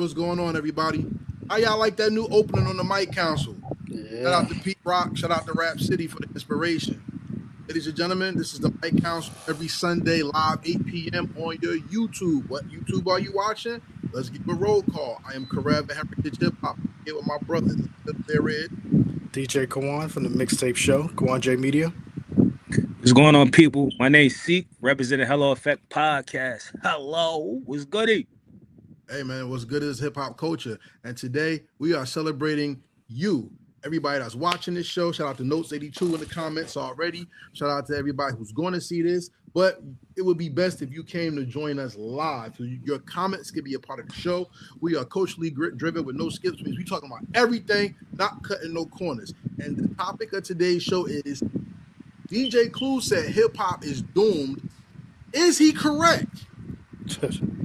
what's going on, everybody? How y'all like that new opening on the Mic Council? Shout out to Pete Rock, shout out to Rap City for the inspiration. Ladies and gentlemen, this is the Mic Council every Sunday live 8 p.m. on your YouTube. What YouTube are you watching? Let's give a roll call. I am Karev, Heritage Hip Hop, here with my brothers. There is DJ Kawon from the Mixtape Show, Kawon J Media. What's going on, people? My name's Seek, representing Hello Effect Podcast. Hello, what's goody? Hey man, what's good is hip hop culture, and today we are celebrating you, everybody that's watching this show. Shout out to Notes 82 in the comments already. Shout out to everybody who's going to see this. But it would be best if you came to join us live. So your comments can be a part of the show. We are culturally driven with no skips. Means we talking about everything, not cutting no corners. And the topic of today's show is DJ Clue said hip hop is doomed. Is he correct?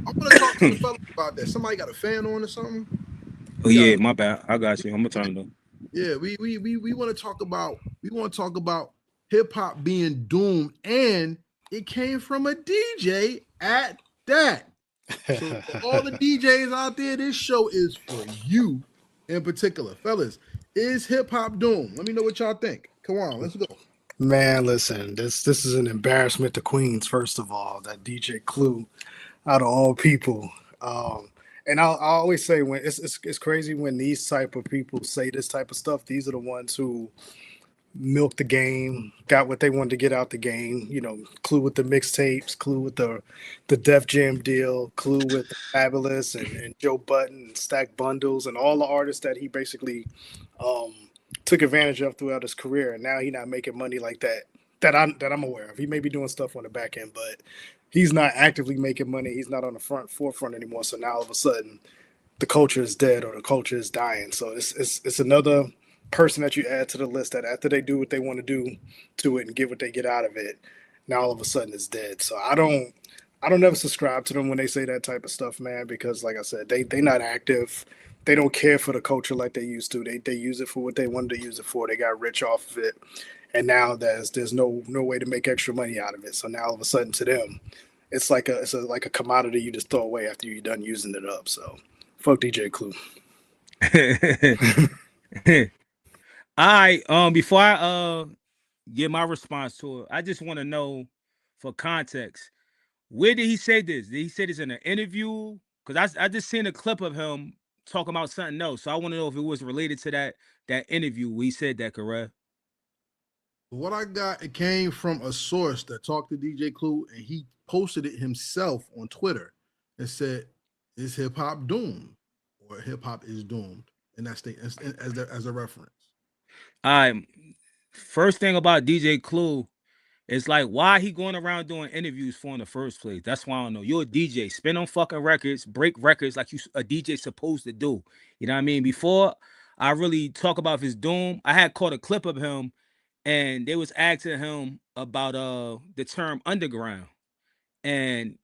I'm gonna talk to the fellas about that. Somebody got a fan on or something? Oh yeah, my bad. I got you. I'm gonna turn it on. Yeah, we want to talk about hip hop being doomed, and it came from a DJ at that. So for all the DJs out there, this show is for you in particular, fellas. Is hip hop doomed? Let me know what y'all think. Come on, let's go. Man, listen, this is an embarrassment to Queens. First of all, that DJ Clue, out of all people, and I always say when it's crazy when these type of people say this type of stuff. These are the ones who milked the game, got what they wanted to get out the game. You know, Clue with the mixtapes, Clue with the Def Jam deal, Clue with the Fabulous and Joe Budden and Stack Bundles and all the artists that he basically took advantage of throughout his career. And now he's not making money like that I'm aware of. He may be doing stuff on the back end, but he's not actively making money. He's not on the forefront anymore. So now all of a sudden the culture is dead or the culture is dying. So it's another person that you add to the list that after they do what they want to do to it and get what they get out of it, now all of a sudden it's dead. So I don't ever subscribe to them when they say that type of stuff, man, because like I said, they not active. They don't care for the culture like they used to. They use it for what they wanted to use it for. They got rich off of it. And now there's no way to make extra money out of it. So now all of a sudden to them, it's like a commodity you just throw away after you're done using it up. So fuck DJ Clue. All right. Before I give my response to it, I just want to know for context, where did he say this? Did he say this in an interview? Because I just seen a clip of him talking about something else. So I want to know if it was related to that interview where he said that, correct? What I got, it came from a source that talked to DJ Clue, and he posted it himself on Twitter and said, "Is hip hop doomed, or hip hop is doomed?" And that's as a reference. All right. First thing about DJ Clue is like, why he going around doing interviews for in the first place? That's why I don't know. You're a DJ, spin on fucking records, break records like you a DJ supposed to do. You know what I mean? Before I really talk about his doom, I had caught a clip of him. And they was asking him about the term underground. And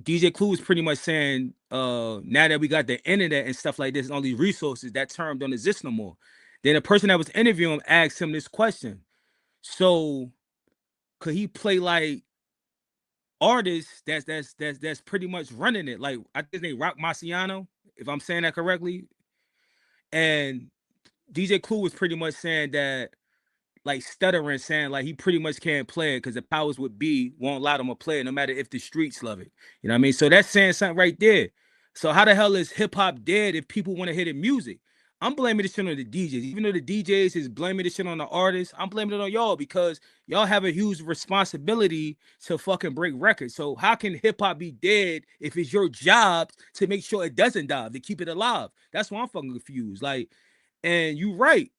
DJ Clue was pretty much saying, now that we got the internet and stuff like this and all these resources, that term don't exist no more. Then the person that was interviewing him asked him this question. So could he play like artists that's pretty much running it? Like I think they Rock Marciano, if I'm saying that correctly. And DJ Clue was pretty much saying that, like stuttering, saying like he pretty much can't play it because the powers would be won't allow them to play it, no matter if the streets love it. You know what I mean? So that's saying something right there. So how the hell is hip hop dead if people want to hear the music? I'm blaming this shit on the DJs. Even though the DJs is blaming this shit on the artists, I'm blaming it on y'all because y'all have a huge responsibility to fucking break records. So how can hip hop be dead if it's your job to make sure it doesn't die, to keep it alive? That's why I'm fucking confused. Like, and you right.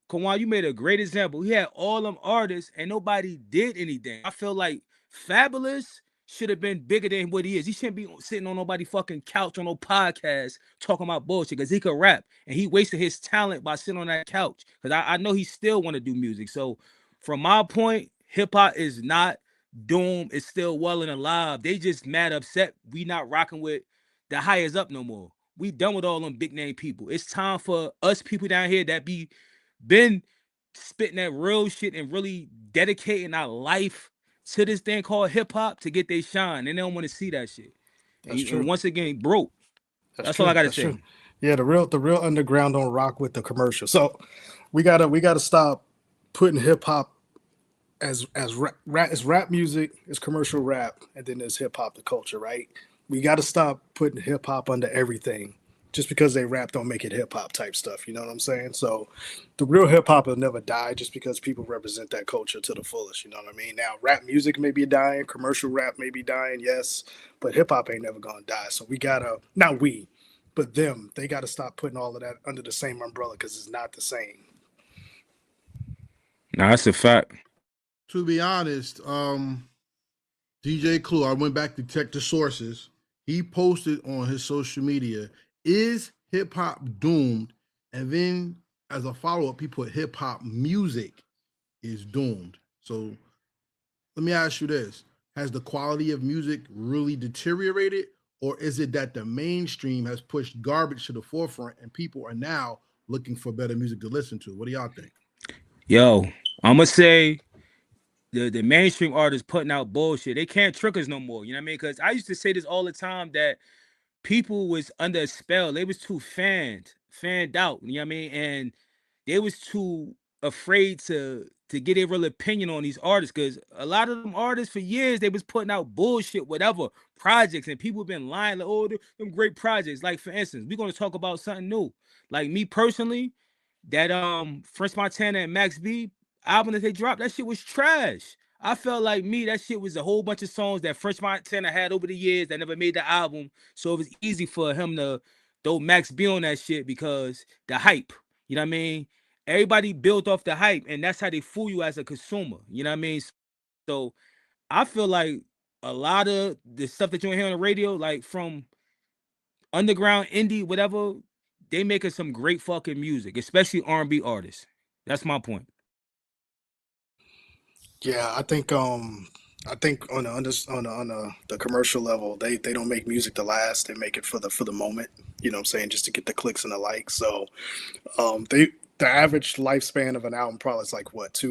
Kawon, you made a great example. He had all them artists and nobody did anything. I feel like Fabulous should have been bigger than what he is. He shouldn't be sitting on nobody's fucking couch on no podcast talking about bullshit because he could rap and he wasted his talent by sitting on that couch because I know he still want to do music. So from my point, hip hop is not doomed. It's still well and alive. They just mad upset we not rocking with the highest up no more. We done with all them big name people. It's time for us people down here that been spitting that real shit and really dedicating our life to this thing called hip hop to get they shine, and they don't want to see that shit. That's true. And once again, broke. That's all I gotta say. True. Yeah, the real underground don't rock with the commercial. So we gotta stop putting hip hop as rap music, is commercial rap, and then there's hip hop, the culture, right? We got to stop putting hip hop under everything. Just because they rap don't make it hip hop type stuff. You know what I'm saying? So the real hip hop will never die just because people represent that culture to the fullest. You know what I mean? Now rap music may be dying, commercial rap may be dying, yes, but hip hop ain't never gonna die. So we gotta, not we, but them, they gotta stop putting all of that under the same umbrella because it's not the same. Nah, that's a fact. To be honest, DJ Clue, I went back to check the sources. He posted on his social media, is hip hop doomed? And then as a follow-up, he put hip hop music is doomed. So let me ask you this. Has the quality of music really deteriorated? Or is it that the mainstream has pushed garbage to the forefront and people are now looking for better music to listen to? What do y'all think? Yo, I'm gonna say the mainstream artists putting out bullshit. They can't trick us no more. You know what I mean? Because I used to say this all the time that people was under a spell. They was too fanned out. You know what I mean? And they was too afraid to get a real opinion on these artists. Because a lot of them artists for years they was putting out bullshit, whatever projects, and people been lying. Like, oh, them great projects. Like for instance, we're gonna talk about something new. Like me personally, that French Montana and Max B album that they dropped, that shit was trash. I felt like that shit was a whole bunch of songs that French Montana had over the years that never made the album. So it was easy for him to throw Max B on that shit because the hype, you know what I mean? Everybody built off the hype, and that's how they fool you as a consumer. You know what I mean? So I feel like a lot of the stuff that you hear on the radio, like from underground, indie, whatever, they making some great fucking music, especially R&B artists. That's my point. Yeah, I think on the commercial level, they don't make music to last. They make it for the moment. You know what I'm saying? Just to get the clicks and the likes. So the average lifespan of an album probably is like what,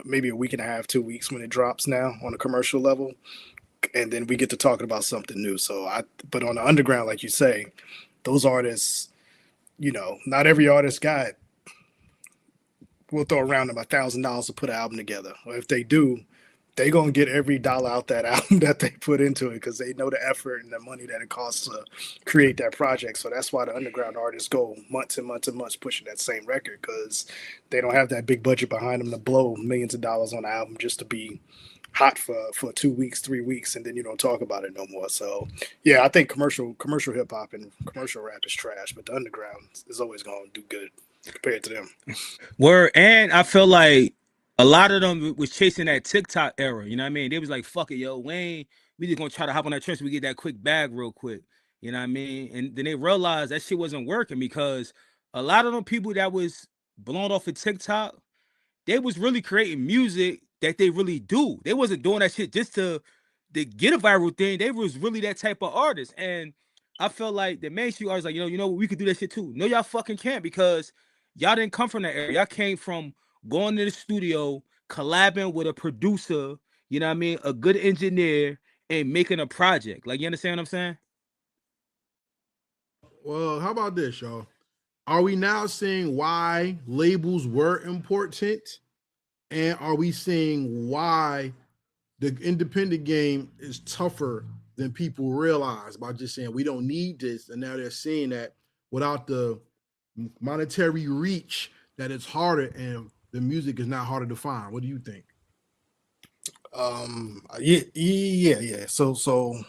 maybe a week and a half, 2 weeks when it drops now on a commercial level. And then we get to talking about something new. But on the underground, like you say, those artists, you know, not every artist will throw around them $1,000 to put an album together. Or if they do, they gonna get every dollar out that album that they put into it because they know the effort and the money that it costs to create that project. So that's why the underground artists go months and months and months pushing that same record because they don't have that big budget behind them to blow millions of dollars on an album just to be hot for 2 weeks, 3 weeks, and then you don't talk about it no more. So yeah, I think commercial hip hop and commercial rap is trash, but the underground is always gonna do good compared to them. And I feel like a lot of them was chasing that TikTok era. You know what I mean? They was like, fuck it, yo, Wayne, we just gonna try to hop on that trend so we get that quick bag real quick. You know what I mean? And then they realized that shit wasn't working because a lot of them people that was blown off of TikTok, they was really creating music that they really do. They wasn't doing that shit just to get a viral thing. They was really that type of artist. And I felt like the mainstream artists like, you know, we could do that shit too. No, y'all fucking can't because y'all didn't come from that area. Y'all came from going to the studio, collabing with a producer, you know what I mean, a good engineer, and making a project. Like, you understand what I'm saying? Well, how about this, y'all? Are we now seeing why labels were important? And are we seeing why the independent game is tougher than people realize by just saying we don't need this? And now they're seeing that without the monetary reach, that it's harder and the music is not harder to find. What do you think? Yeah. So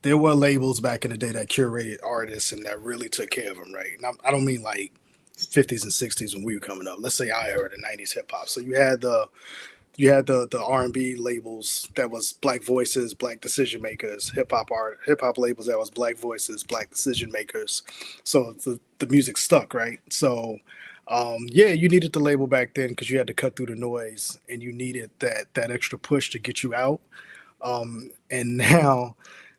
there were labels back in the day that curated artists and that really took care of them, right? And I don't mean like 50s and 60s when we were coming up. Let's say I heard the 90s hip hop. So you had the R&B labels that was Black Voices, Black Decision Makers, hip hop labels that was Black Voices, Black Decision Makers. So the music stuck, right? So yeah, you needed the label back then because you had to cut through the noise and you needed that extra push to get you out. And now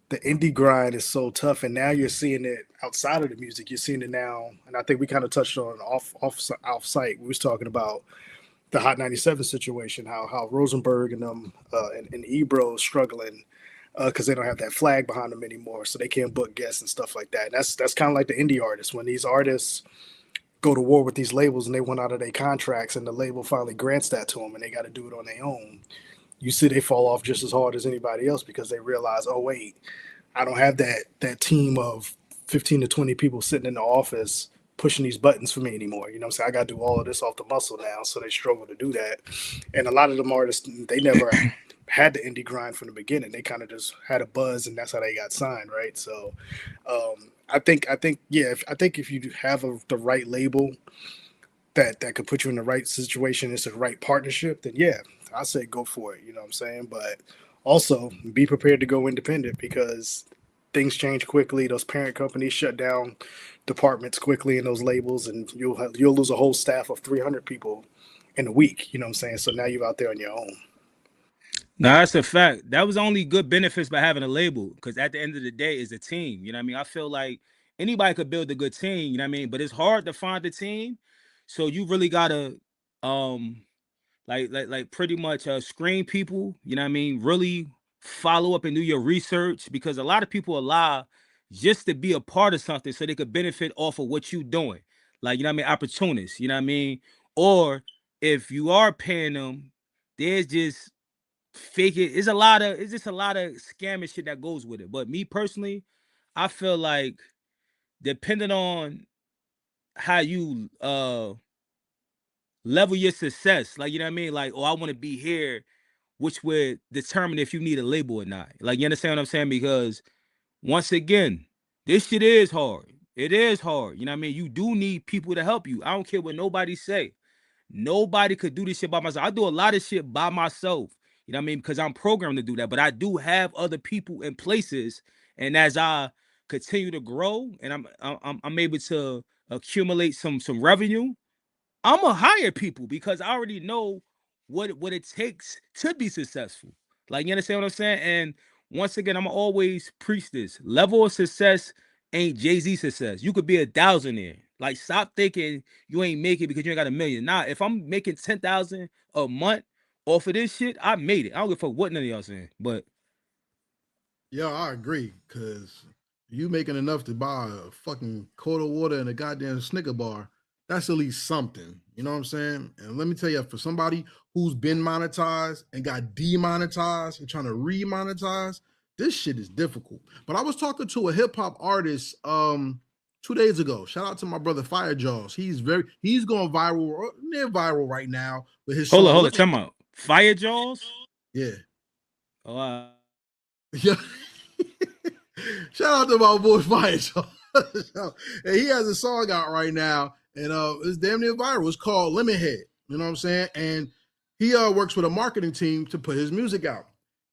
the indie grind is so tough, and now you're seeing it outside of the music. You're seeing it now, and I think we kind of touched on off site. We was talking about the Hot 97 situation, how Rosenberg and them and Ebro struggling because they don't have that flag behind them anymore, so they can't book guests and stuff like that. And that's kind of like the indie artists. When these artists go to war with these labels and they want out of their contracts, and the label finally grants that to them, and they got to do it on their own. You see, they fall off just as hard as anybody else because they realize, oh wait, I don't have that team of 15 to 20 people sitting in the office pushing these buttons for me anymore. You know what I'm saying? I got to do all of this off the muscle now. So they struggle to do that. And a lot of them artists, they never had the indie grind from the beginning. They kind of just had a buzz, and that's how they got signed, right? So I think if you have the right label that could put you in the right situation, it's a right partnership, then yeah, I say go for it. You know what I'm saying? But also be prepared to go independent, because things change quickly. Those parent companies shut down departments quickly in those labels, and you'll lose a whole staff of 300 people in a week. You know what I'm saying? So now you're out there on your own. No, that's a fact. That was only good benefits by having a label, because at the end of the day, it's a team. You know what I mean? I feel like anybody could build a good team. You know what I mean? But it's hard to find a team, so you really gotta like pretty much screen people. You know what I mean? Really follow up and do your research, because a lot of people lie just to be a part of something so they could benefit off of what you doing. Like, you know what I mean? Opportunists. You know what I mean? Or if you are paying them, there's just fake it. It's just a lot of scammy shit that goes with it. But me personally, I feel like depending on how you level your success, like, you know what I mean, like, oh, I want to be here, which would determine if you need a label or not. Like, you understand what I'm saying? Because once again, this shit is hard. It is hard. You know what I mean? You do need people to help you. I don't care what nobody say. Nobody could do this shit by myself. I do a lot of shit by myself. You know what I mean? Because I'm programmed to do that. But I do have other people in places. And as I continue to grow and I'm able to accumulate some revenue, I'm gonna hire people, because I already know what it takes to be successful. Like, you understand what I'm saying? And once again, I'm always preach this: level of success ain't Jay-Z success. You could be a thousandaire. Like, stop thinking you ain't make it because you ain't got $1 million. Nah, if I'm making 10,000 a month off of this shit, I made it. I don't give a fuck what none of y'all saying. But Yeah, I agree, because you making enough to buy a fucking quart of water and a goddamn Snicker bar, that's at least something. You know what I'm saying? And let me tell you, for somebody who's been monetized and got demonetized and trying to re-monetize, this shit is difficult. But I was talking to a hip-hop artist 2 days ago. Shout out to my brother Fire Jaws. He's going viral, near viral right now with his hold song. on, tell me, Fire Jaws? Yeah. Oh, Yeah. Shout out to my boy Fire Jaws. And he has a song out right now, and it's damn near viral. It's called Lemon Head. You know what I'm saying? And he works with a marketing team to put his music out.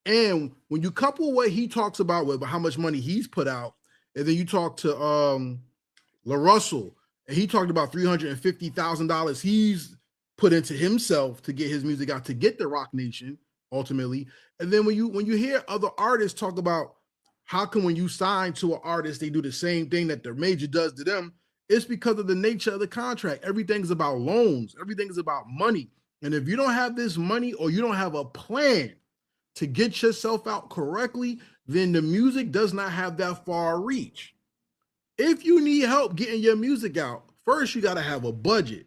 And when you couple what he talks about with how much money he's put out, and then you talk to La Russell, and he talked about $350,000 he's put into himself to get his music out, to get the Rock Nation ultimately. And then when you hear other artists talk about how come when you sign to an artist, they do the same thing that their major does to them, it's because of the nature of the contract. Everything's about loans. Everything's about money. And if you don't have this money, or you don't have a plan to get yourself out correctly, then the music does not have that far reach. If you need help getting your music out, first you got to have a budget.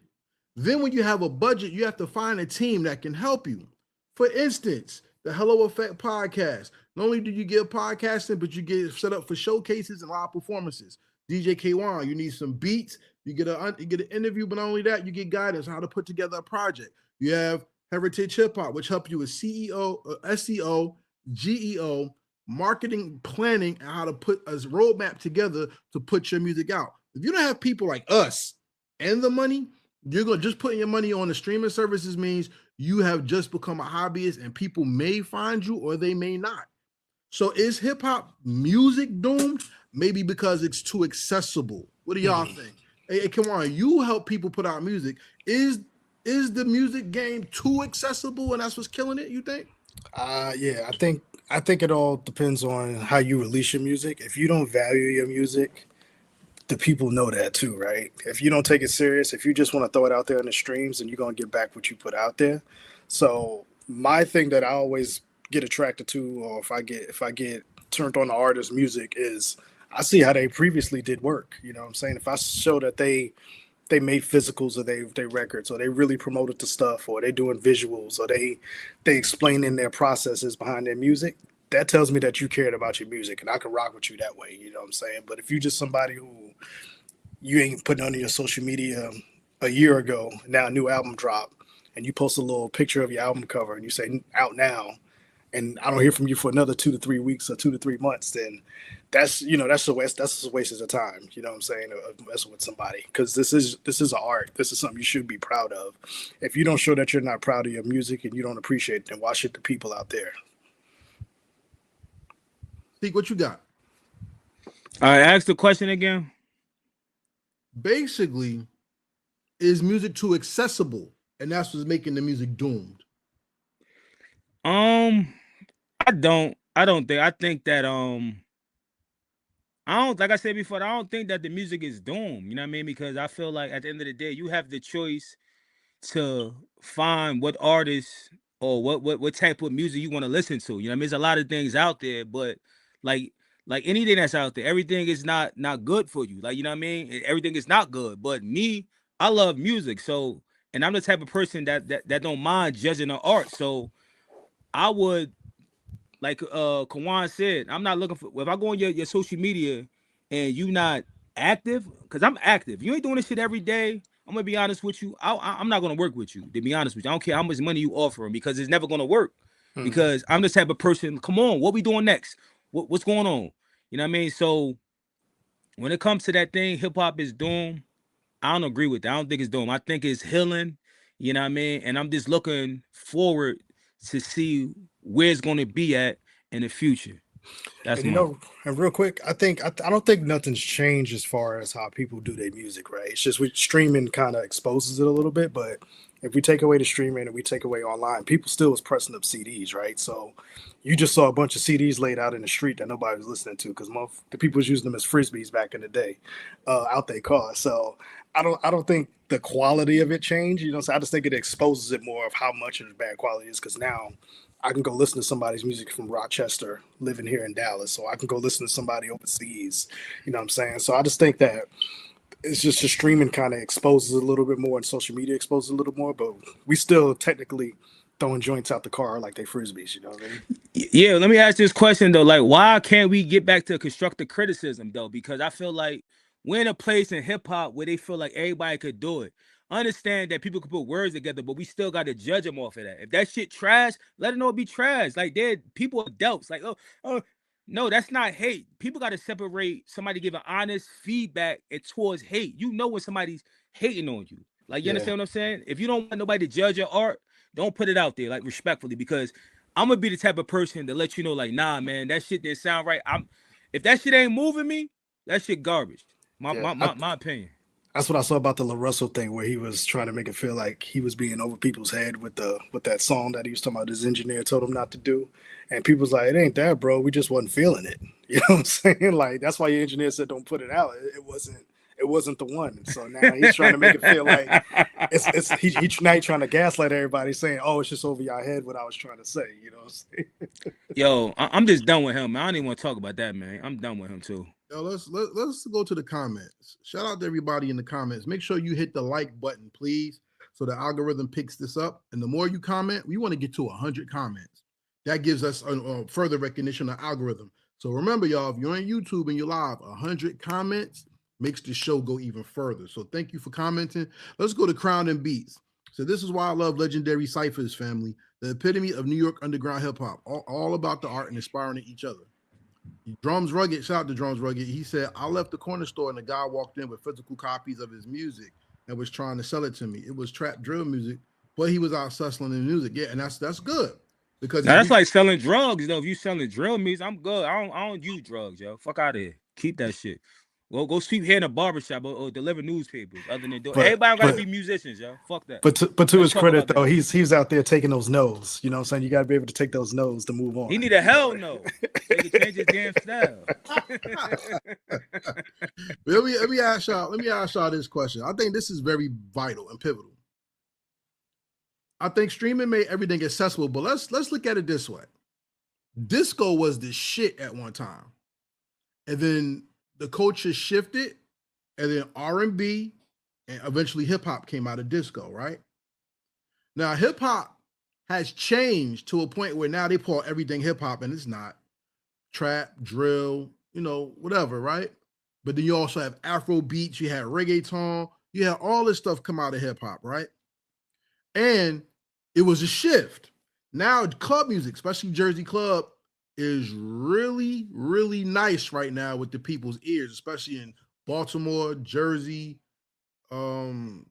Then when you have a budget, you have to find a team that can help you. For instance, the Hello Effect podcast. Not only do you get podcasting, but you get set up for showcases and live performances. DJ Kawon, you need some beats. You get an interview, but not only that, you get guidance on how to put together a project. You have Heritage Hip Hop, which help you with SEO, GEO, marketing, planning, and how to put a roadmap together to put your music out. If you don't have people like us and the money, you're going to just putting your money on the streaming services means you have just become a hobbyist, and people may find you or they may not. So is hip hop music doomed? Maybe because it's too accessible. What do y'all think? Hey, come on, you help people put out music. Is the music game too accessible, and that's what's killing it, you think? Yeah, I think it all depends on how you release your music. If you don't value your music, the people know that too, right? If you don't take it serious, if you just want to throw it out there in the streams, and you're going to get back what you put out there. So my thing that I always get attracted to, or if I get turned on the artist's music, is I see how they previously did work. You know what I'm saying? If I show that they made physicals or they records, or they really promoted the stuff, or they doing visuals, or they explaining their processes behind their music, that tells me that you cared about your music, and I can rock with you that way. You know what I'm saying? But if you just somebody who you ain't putting on your social media a year ago, now a new album drop, and you post a little picture of your album cover and you say out now, and I don't hear from you for another 2 to 3 weeks or 2 to 3 months, then that's a waste. That's a waste of time. You know what I'm saying? Of messing with somebody, because this is an art. This is something you should be proud of. If you don't show that you're not proud of your music and you don't appreciate it, then why should the people out there? Think what you got? All right, ask the question again. Basically, is music too accessible, and that's what's making the music doomed? I don't think. I think that I don't, like I said before, I don't think that the music is doomed. You know what I mean? Because I feel like at the end of the day, you have the choice to find what artists or what type of music you want to listen to. You know what I mean? There's a lot of things out there, but like anything that's out there, everything is not good for you. Like, you know what I mean? Everything is not good. But me, I love music. So, and I'm the type of person that don't mind judging the art. So I would, like Kawon said, I'm not looking for, if I go on your social media and you not active, because I'm active. You ain't doing this shit every day. I'm gonna be honest with you. I'm not gonna work with you, to be honest with you. I don't care how much money you offer them, because it's never gonna work. Because I'm the type of person, come on, what we doing next? What's going on? You know what I mean? So when it comes to that thing, hip hop is doomed. I don't agree with that. I don't think it's doomed. I think it's healing. You know what I mean? And I'm just looking forward to see where it's going to be at in the future. That's And and real quick, I don't think nothing's changed as far as how people do their music, right? It's just streaming kind of exposes it a little bit, but if we take away the streaming and we take away online, people still was pressing up CDs, right? So you just saw a bunch of CDs laid out in the street that nobody was listening to, because the people was using them as frisbees back in the day, out their car. So I don't think the quality of it changed, so I just think it exposes it more of how much of the bad quality is, because now I can go listen to somebody's music from Rochester living here in Dallas, so I can go listen to somebody overseas, you know what I'm saying? So I just think that it's just the streaming kind of exposes a little bit more, and social media exposes a little more, but we still technically throwing joints out the car like they frisbees, you know what I mean? Yeah, let me ask this question though. Like, why can't we get back to constructive criticism though? Because I feel like we're in a place in hip hop where they feel like everybody could do it. Understand that people can put words together, but we still got to judge them off of that. If that shit trash, let them know it be trash. Like, they're people adults. Like, oh, no, that's not hate. People got to separate somebody giving honest feedback and towards hate. You know when somebody's hating on you. Like, you understand what I'm saying? If you don't want nobody to judge your art, don't put it out there, like, respectfully, because I'm gonna be the type of person to let you know, like, nah, man, that shit didn't sound right. If that shit ain't moving me, that shit garbage. My opinion. That's what I saw about the La Russell thing, where he was trying to make it feel like he was being over people's head with that song that he was talking about. His engineer told him not to do, and people's like, "It ain't that, bro. We just wasn't feeling it." You know what I'm saying? Like, that's why your engineer said, "Don't put it out." It wasn't the one. And so now he's trying to make it feel like he's now trying to gaslight everybody, saying, "Oh, it's just over your head what I was trying to say." You know what I'm saying? Yo, I'm just done with him, man. I don't even want to talk about that, man. I'm done with him too. Yo, let's go to the comments. Shout out to everybody in the comments. Make sure you hit the like button, please, so the algorithm picks this up. And the more you comment, we want to get to 100 comments. That gives us further recognition of algorithm. So remember, y'all, if you're on YouTube and you're live, 100 comments makes the show go even further. So thank you for commenting. Let's go to Crown and Beats. So this is why I love Legendary Cyphers, family. The epitome of New York underground hip hop. All about the art and inspiring each other. Drums Rugged, shout out to Drums Rugged. He said, I left the corner store and the guy walked in with physical copies of his music and was trying to sell it to me. It was trap drill music, but he was out hustling the music. Yeah, and that's good. Because now, that's like selling drugs, though. If you selling drill music, I'm good. I don't use drugs, yo. Fuck out of here. Keep that shit. Well, go sweep here in a barbershop or deliver newspapers. Other than doing, everybody gotta be musicians, yo. Fuck that. But to his credit, though, he's out there taking those no's. You know what I'm saying? You gotta be able to take those no's to move on. He need a hell no. So he can change his damn style. let me ask y'all this question. I think this is very vital and pivotal. I think streaming made everything accessible, but let's look at it this way. disco was the shit at one time. And then the culture shifted, and then R&B and eventually hip hop came out of disco, right? Now hip hop has changed to a point where now they call everything hip hop, and it's not. Trap, drill, whatever, right? But then you also have Afro beats, you had reggaeton, you had all this stuff come out of hip hop, right? And it was a shift. Now club music, especially Jersey club, is really, really nice right now with the people's ears, especially in Baltimore, Jersey,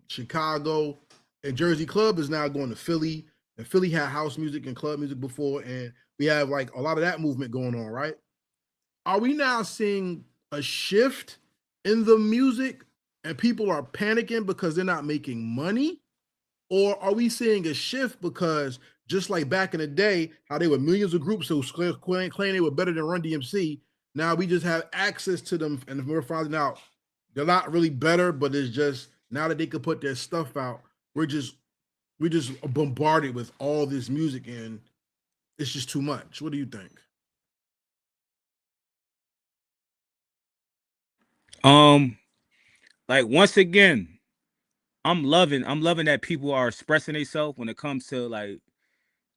Chicago, and Jersey club is now going to Philly. And Philly had house music and club music before, and we have like a lot of that movement going on, right? Are we now seeing a shift in the music and people are panicking because they're not making money? Or are we seeing a shift because just like back in the day, how there were millions of groups who claim they were better than Run DMC, now we just have access to them and we're finding out they're not really better, but it's just now that they can put their stuff out, we're just bombarded with all this music and it's just too much. What do you think? Like once again, I'm loving that people are expressing themselves when it comes to like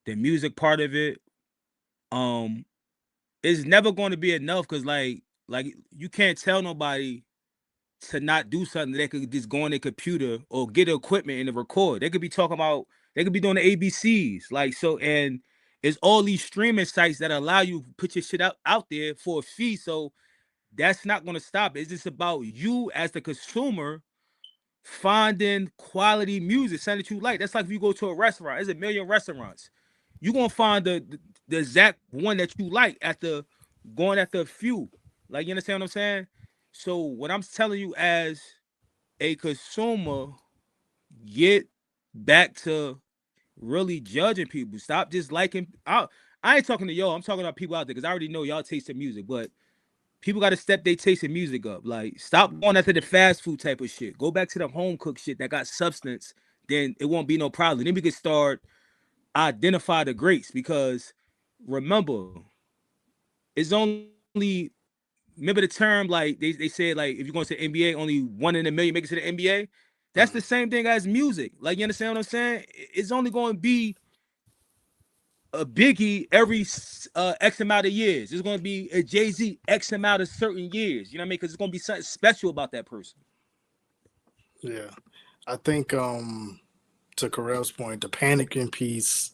the music part of it. It's never going to be enough because like you can't tell nobody to not do something. They could just go on their computer or get equipment and record. They could be talking about, they could be doing the ABCs. Like, so, and it's all these streaming sites that allow you to put your shit out there for a fee. So that's not going to stop. It's just about you as the consumer finding quality music, something that you like. That's like if you go to a restaurant, there's a million restaurants. You're going to find the exact one that you like going after a few. Like, you understand what I'm saying? So what I'm telling you as a consumer, get back to really judging people. Stop just liking. I ain't talking to y'all. I'm talking about people out there because I already know y'all taste in music, but people got to step their taste in music up. Like, stop going after the fast food type of shit. Go back to the home cooked shit that got substance. Then it won't be no problem. Then we can start identify the greats because remember, it's only remember the term like they said like if you're going to the NBA, only 1 in a million make it to the NBA. That's the same thing as music. Like, you understand what I'm saying? It's only going to be a Biggie every X amount of years. It's going to be a Jay-Z X amount of certain years. You know what I mean? Because it's going to be something special about that person. Yeah, I think to Karev's point, the panicking piece,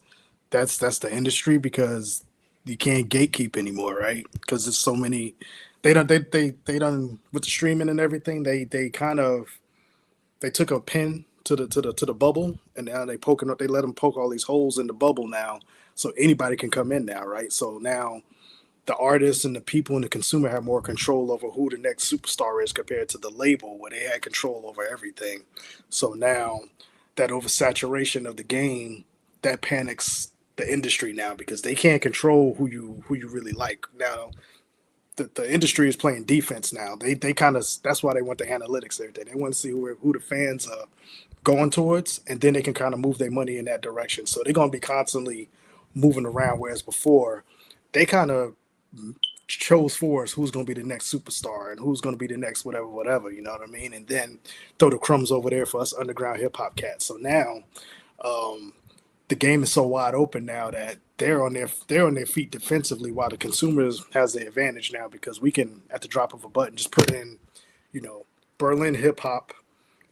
that's the industry because you can't gatekeep anymore, right? Because there's so many. They done with the streaming and everything. They took a pin to the bubble, and now they poking up. They let them poke all these holes in the bubble now, so anybody can come in now, right? So now the artists and the people and the consumer have more control over who the next superstar is compared to the label where they had control over everything. So now that oversaturation of the game, that panics the industry now because they can't control who you really like. Now the industry is playing defense now. They kind of, that's why they want the analytics there. They want to see who the fans are going towards, and then they can kind of move their money in that direction. So they're going to be constantly moving around, whereas before they kind of chose for us who's going to be the next superstar and who's going to be the next whatever, you know what I mean? And then throw the crumbs over there for us underground hip hop cats. So now the game is so wide open now that they're on their feet defensively while the consumers has the advantage now because we can, at the drop of a button, just put in, Berlin hip hop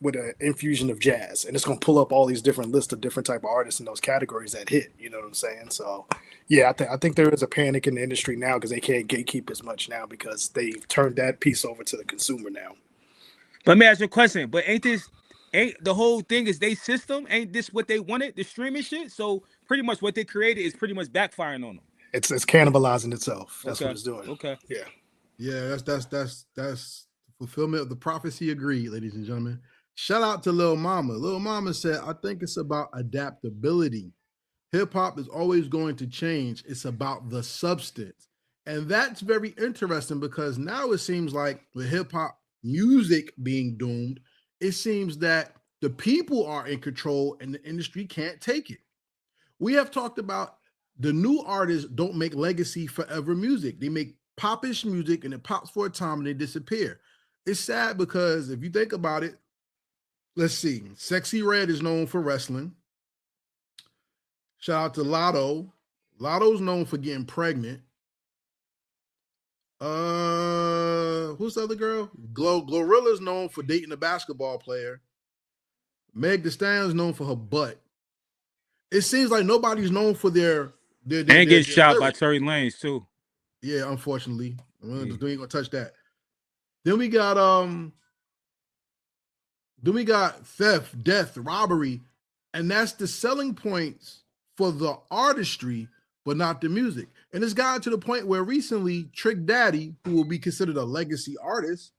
with an infusion of jazz, and it's going to pull up all these different lists of different type of artists in those categories that hit. You know what I'm saying? So, yeah, I think there is a panic in the industry now because they can't gatekeep as much now because they've turned that piece over to the consumer now. But let me ask you a question. But ain't the whole thing is they system? Ain't this what they wanted? The streaming shit. So pretty much what they created is pretty much backfiring on them. It's cannibalizing itself. That's what it's doing. Okay. Yeah. That's fulfillment of the prophecy. Agreed, ladies and gentlemen. Shout out to Lil Mama. Lil Mama said, I think it's about adaptability. Hip hop is always going to change. It's about the substance. And that's very interesting because now it seems like with hip hop music being doomed, it seems that the people are in control and the industry can't take it. We have talked about the new artists don't make legacy forever music. They make popish music and it pops for a time and they disappear. It's sad because if you think about it, let's see. Sexy Red is known for wrestling. Shout out to Lotto. Lotto's known for getting pregnant. Who's the other girl? Glorilla's known for dating a basketball player. Meg Thee Stallion's known for her butt. It seems like nobody's known for their and get shot lyrics. by Tory Lanez too. Yeah, unfortunately. We ain't gonna touch that. Then we got theft, death, robbery, and that's the selling points for the artistry, but not the music. And it's gotten to the point where recently Trick Daddy, who will be considered a legacy artist,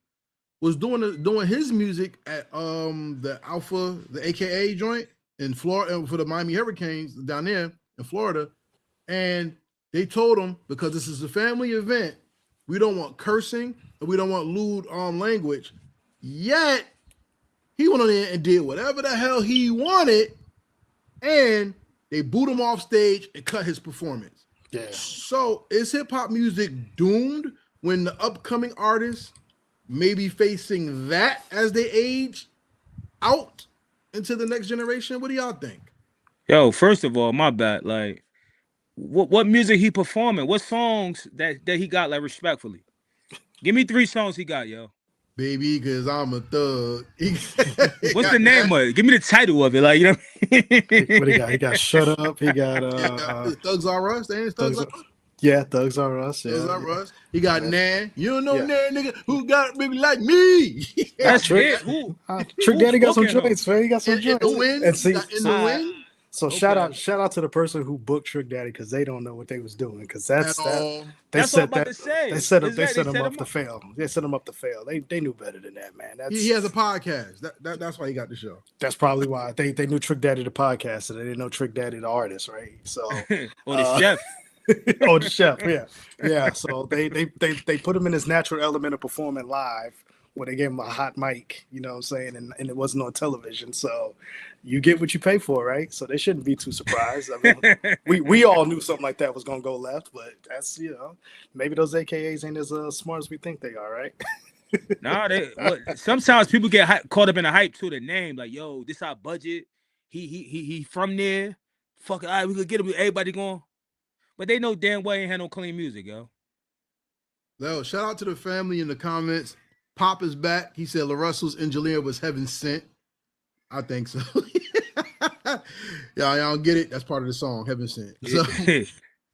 was doing his music at the AKA joint in Florida for the Miami Hurricanes down there in Florida. And they told him, because this is a family event, we don't want cursing and we don't want lewd language. Yet he went on there and did whatever the hell he wanted, and they boot him off stage and cut his performance. Yeah. So is hip hop music doomed when the upcoming artists may be facing that as they age out into the next generation? What do y'all think? Yo, first of all, my bad. Like, what music he performing? What songs that he got? Like, respectfully, give me 3 songs he got, yo. Baby, cause I'm a thug. What's the name of it? Give me the title of it. Like, you know. What he got? He got Shut Up. He got Thugs R Us. They ain't Thugs R Us. Yeah, Thugs R Us. Yeah. Thugs R Us. He got Nan. You don't know Nan, nigga, who got baby like me. That's Trick. it. Trick Daddy got some joints, man. He got some joints. In the wind. And see, In the wind. So shout out to the person who booked Trick Daddy, because they don't know what they was doing, because that's what I'm about to say. They set him up to fail. They set him up to fail. They knew better than that, man. He has a podcast. That's why he got the show. That's probably why they knew Trick Daddy the podcast, so they didn't know Trick Daddy the artist, right? So or the chef. Oh, the chef, yeah. So they put him in his natural element of performing live, where they gave him a hot mic, you know what I'm saying, and it wasn't on television. So you get what you pay for, right? So they shouldn't be too surprised. I mean, we all knew something like that was gonna go left, but that's, you know, maybe those AKAs ain't as smart as we think they are, right? Nah, sometimes people get caught up in the hype to the name, like, yo, this our budget. He from there. Fuck it, all right, we could get him. Everybody going, but they know damn well ain't had no clean music, yo. Yo, shout out to the family in the comments. Pop is back. He said LaRussell's engineer was heaven sent. I think so. Y'all don't get it. That's part of the song, heaven sent.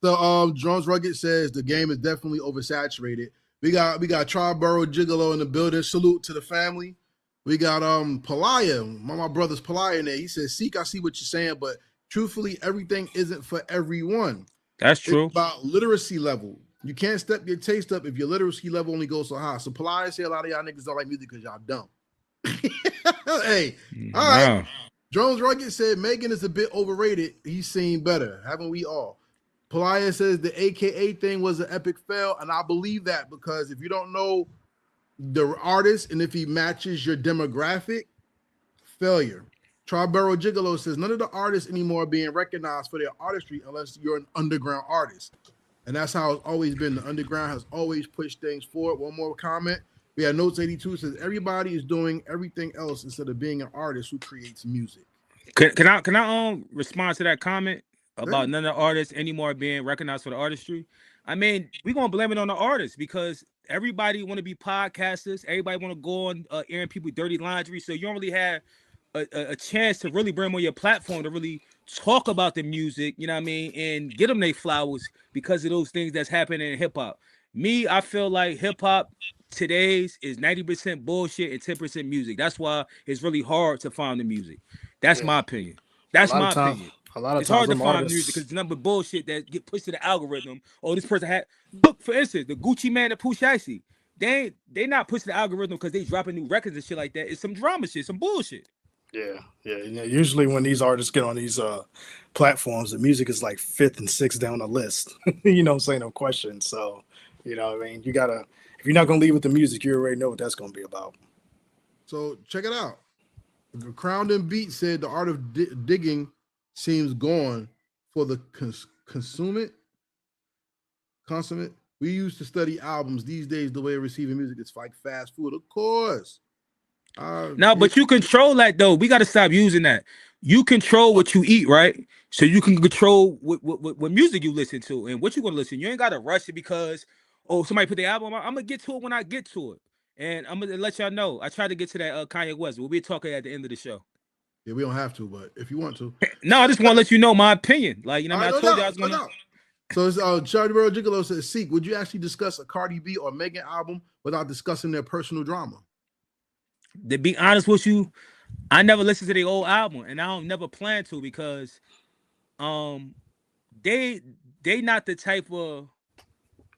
So Drones Rugged says the game is definitely oversaturated. We got Triborough Gigolo in the building. Salute to the family. We got Palaya, my brother's Palaya in there. He says, Seek, I see what you're saying, but truthfully, everything isn't for everyone. That's true. It's about literacy level. You can't step your taste up if your literacy level only goes so high. So Palaya say a lot of y'all niggas don't like music because y'all dumb. Hey, all right. Drones Rugged said Megan is a bit overrated. He's seen better. Haven't we all? Palaya says the AKA thing was an epic fail, and I believe that, because if you don't know the artist and if he matches your demographic, failure. Triborough Gigolo says none of the artists anymore are being recognized for their artistry unless you're an underground artist. And that's how it's always been. The underground has always pushed things forward. One more comment. We had Notes 82 says everybody is doing everything else instead of being an artist who creates music. Can I respond to that comment about none of the artists anymore being recognized for the artistry? I mean, we're gonna blame it on the artists, because everybody want to be podcasters. Everybody want to go on airing people dirty laundry. So you don't really have a chance to really bring them on your platform to really talk about the music, you know what I mean, and get them their flowers because of those things that's happening in hip hop. Me, I feel like hip hop today's is 90% bullshit and 10% music. That's why it's really hard to find the music. That's my opinion. That's my opinion. A lot of it's times hard to find music because it's number bullshit that get pushed to the algorithm. Oh, this person had, look, for instance, the Gucci Mane and Pooh Sheisty. They not pushing the algorithm because they dropping new records and shit like that. It's some drama shit, some bullshit. Yeah. Usually when these artists get on these platforms, the music is like 5th and 6th down the list. You know what I'm saying? No question. So, you know what I mean? You gotta, if you're not gonna leave with the music, you already know what that's gonna be about. So check it out. The Crowned and Beat said the art of digging seems gone for the consummate. We used to study albums. These days, the way of receiving music is like fast food. Of course. No, but you control that though. We got to stop using that. You control what you eat, right? So you can control what music you listen to and what you're gonna listen. You ain't gotta rush it because somebody put the album on. I'm gonna get to it when I get to it, and I'm gonna let y'all know. I tried to get to that Kanye West. We'll be talking at the end of the show. Yeah, we don't have to, but if you want to. No, I just want to let you know my opinion. Like, you know, I told you I was gonna. So it's Charlie World Gigolo says, "Seek, would you actually discuss a Cardi B or Megan album without discussing their personal drama?" To be honest with you, I never listened to the old album, and I don't never plan to because, they not the type of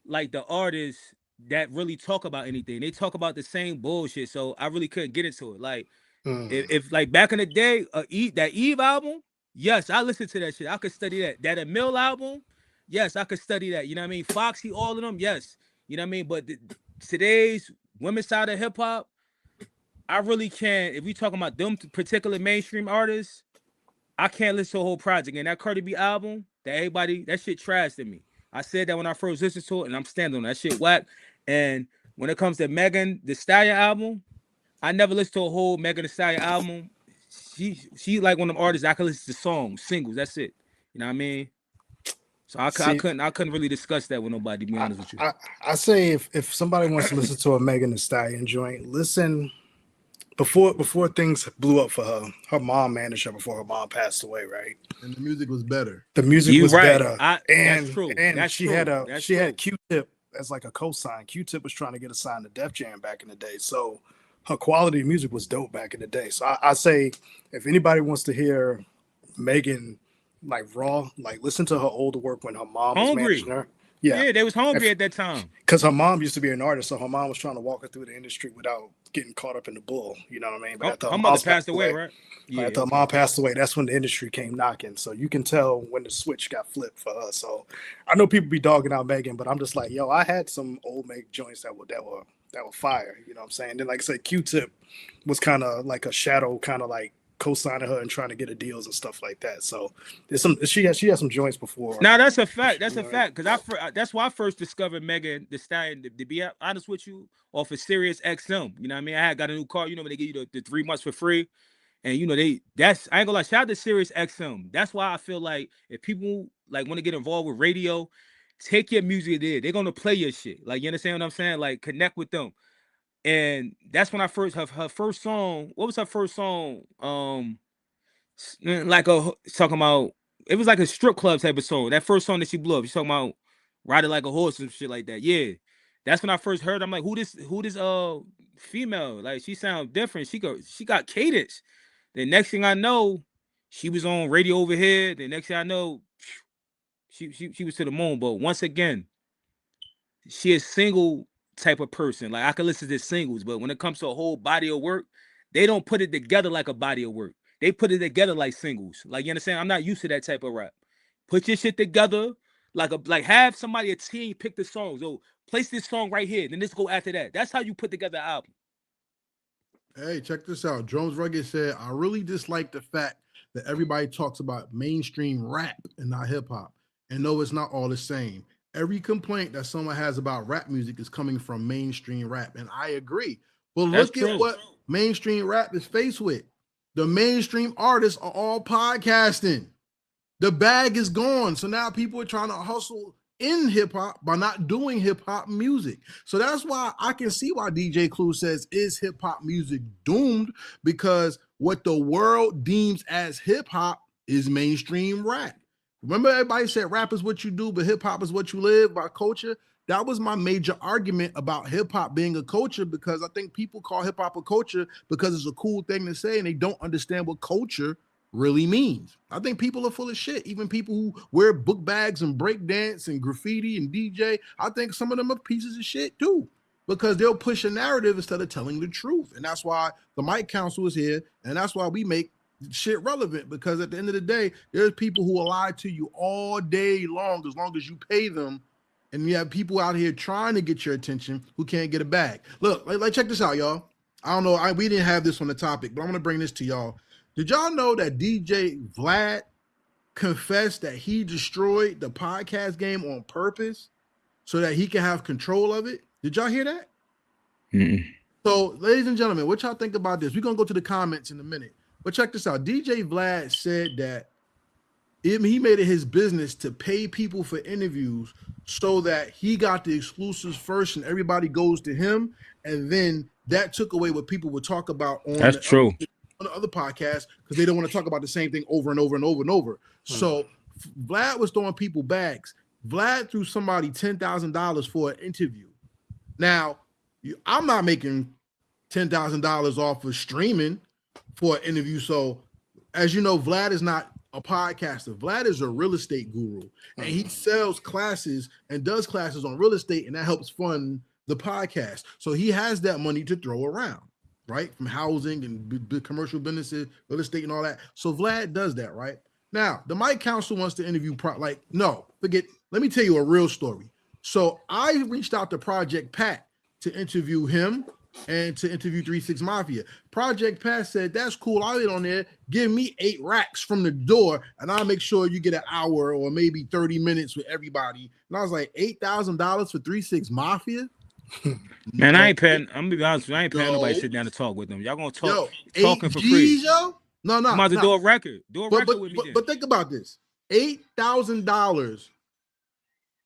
like the artists that really talk about anything. They talk about the same bullshit, so I really couldn't get into it. Like, if like back in the day, that Eve album, yes, I listened to that shit. I could study that. That Emil album, yes, I could study that. You know what I mean? Foxy, all of them, yes. You know what I mean? But today's women's side of hip hop, I really can't. If we talking about them particular mainstream artists, I can't listen to a whole project. And that Cardi B album, that shit trash to me. I said that when I first listened to it, and I'm standing on that shit whack. And when it comes to Megan Thee Stallion album, I never listened to a whole Megan Thee Stallion album. She like one of them artists I can listen to songs, singles. That's it. You know what I mean? So I couldn't really discuss that with nobody. To be honest with you, I say if somebody wants to listen to a Megan Thee Stallion joint, listen. Before things blew up for her mom managed her before her mom passed away, right? And the music was better. The music was better. That's true. And she had Q-Tip as like a co-sign. Q-Tip was trying to get a sign to Def Jam back in the day. So her quality of music was dope back in the day. So I say if anybody wants to hear Megan like raw, like listen to her older work when her mom was managing her. Yeah, they was hungry at that time. Because her mom used to be an artist, so her mom was trying to walk her through the industry without getting caught up in the bull. You know what I mean? But her mother passed away, right? Yeah. After her mom passed away, that's when the industry came knocking. So you can tell when the switch got flipped for her. So I know people be dogging out Megan, but I'm just like, yo, I had some old Meg joints that were fire. You know what I'm saying? Then like I said, Q-Tip was kind of like a shadow, kind of like co-signing her and trying to get her deals and stuff like that. So there's she had some joints before. Now that's a fact. That's a fact. Because that's why I first discovered Megan Thee Stallion. To be honest with you, off of Sirius XM. You know what I mean? I had got a new car. You know when they give you the 3 months for free, and you know I ain't gonna lie. Shout out to Sirius XM. That's why I feel like if people like want to get involved with radio, take your music there. They're gonna play your shit. Like you understand what I'm saying? Like connect with them. And that's when I first her first song. What was her first song? Talking about it was like a strip club type of song. That first song that she blew up. She's talking about riding like a horse and shit like that. Yeah, that's when I first heard. I'm like, who this female? Like she sounds different. She got cadence. The next thing I know, she was on radio over here. The next thing I know, she was to the moon. But once again, she is single type of person. Like I can listen to singles, but when it comes to a whole body of work, they don't put it together like a body of work. They put it together like singles. Like you understand? I'm not used to that type of rap. Put your shit together like have somebody, a team, pick the songs. Oh, place this song right here, then let's go after that. That's how you put together an album. Hey, check this out. Drones Rugged said, I really dislike the fact that everybody talks about mainstream rap and not hip hop. And no, it's not all the same. Every complaint that someone has about rap music is coming from mainstream rap. And I agree. But look at what mainstream rap is faced with. The mainstream artists are all podcasting. The bag is gone. So now people are trying to hustle in hip hop by not doing hip hop music. So that's why I can see why DJ Clue says, is hip hop music doomed? Because what the world deems as hip hop is mainstream rap. Remember everybody said rap is what you do, but hip hop is what you live by culture? That was my major argument about hip hop being a culture, because I think people call hip hop a culture because it's a cool thing to say and they don't understand what culture really means. I think people are full of shit. Even people who wear book bags and break dance and graffiti and DJ, I think some of them are pieces of shit too, because they'll push a narrative instead of telling the truth. And that's why the Mic Council is here, and that's why we make shit relevant, because at the end of the day, there's people who will lie to you all day long as you pay them. And you have people out here trying to get your attention who can't get a bag. Look, like check this out, y'all. I don't know, we didn't have this on the topic, but I'm gonna bring this to y'all. Did y'all know that DJ Vlad confessed that he destroyed the podcast game on purpose so that he can have control of it. Did y'all hear that? Mm-mm. So, ladies and gentlemen, what y'all think about this? We're going to go to the comments in a minute. But check this out. DJ Vlad said that he made it his business to pay people for interviews so that he got the exclusives first and everybody goes to him. And then that took away what people would talk about on true. On the other podcasts because they don't want to talk about the same thing over and over and over and over. So Vlad was throwing people bags. Vlad threw somebody $10,000 for an interview. Now, I'm not making $10,000 off of streaming for an interview. So, as you know, Vlad is not a podcaster. Vlad is a real estate guru, and he sells classes and does classes on real estate, and that helps fund the podcast. So he has that money to throw around, right? From housing and commercial businesses, real estate and all that. So Vlad does that, right? Now, the Mike Council wants to interview, no, forget, let me tell you a real story. So I reached out to Project Pat to interview him and to interview 3-6 Mafia. Project Pat said, that's cool, I'll get on there, give me 8 racks from the door, and I'll make sure you get an hour or maybe 30 minutes with everybody. And I was like, $8,000 for 3-6 Mafia? Man, I ain't paying. I'm gonna be honest with you, I ain't paying nobody to sit down and talk with them. Y'all gonna talk talking for free. Yo? No. I'm about to do a record. Do a record with me. But think about this: $8,000,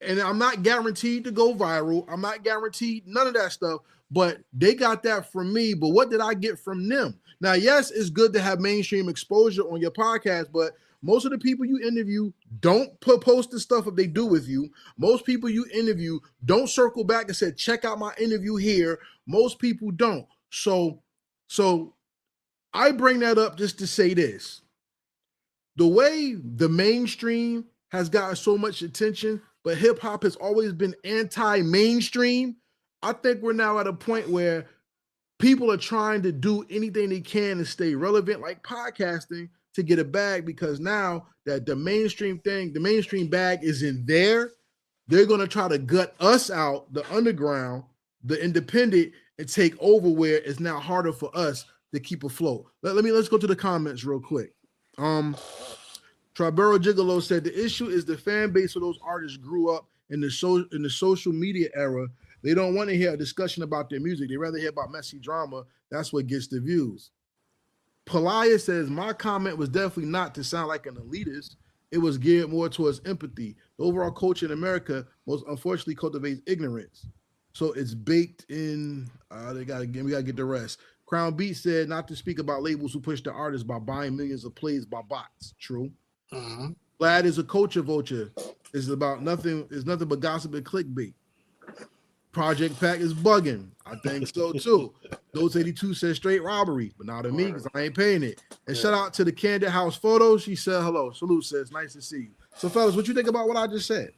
and I'm not guaranteed to go viral. I'm not guaranteed none of that stuff. But they got that from me. But what did I get from them? Now, yes, it's good to have mainstream exposure on your podcast, but most of the people you interview don't post the stuff if they do with you. Most people you interview don't circle back and say, check out my interview here. Most people don't. So I bring that up just to say this. The way the mainstream has gotten so much attention, but hip hop has always been anti-mainstream, I think we're now at a point where people are trying to do anything they can to stay relevant, like podcasting, to get a bag, because now that the mainstream bag is in there, they're going to try to gut us out, the underground, the independent, and take over where it's now harder for us to keep afloat. Let's go to the comments real quick. Tribero Gigolo said the issue is the fan base of those artists grew up in the social media era. They don't want to hear a discussion about their music. They rather hear about messy drama. That's what gets the views. Palaya says, my comment was definitely not to sound like an elitist. It was geared more towards empathy. The overall culture in America most unfortunately cultivates ignorance. So it's baked in. We gotta get the rest. Crown Beat said not to speak about labels who push the artists by buying millions of plays by bots. True. Vlad is a culture vulture. It's about nothing. It's nothing but gossip and clickbait. Project Pack is bugging. I think so too. Those 82 said straight robbery, but not to me because I ain't paying it. And shout out to the Candid House photo. She said hello. Salute, says nice to see you. So fellas, what you think about what I just said?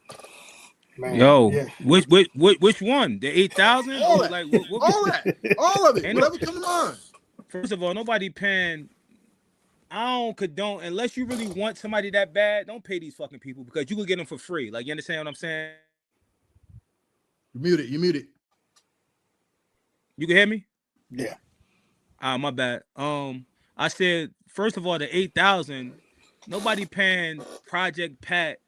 Man, Yo, which one? The 8,000? All that. Like all of it. Whatever come to mind. First of all, nobody paying. I don't condone unless you really want somebody that bad. Don't pay these fucking people because you can get them for free. Like, you understand what I'm saying? You muted. You can hear me? Yeah. My bad. I said first of all, the 8,000. Nobody paying Project Pat.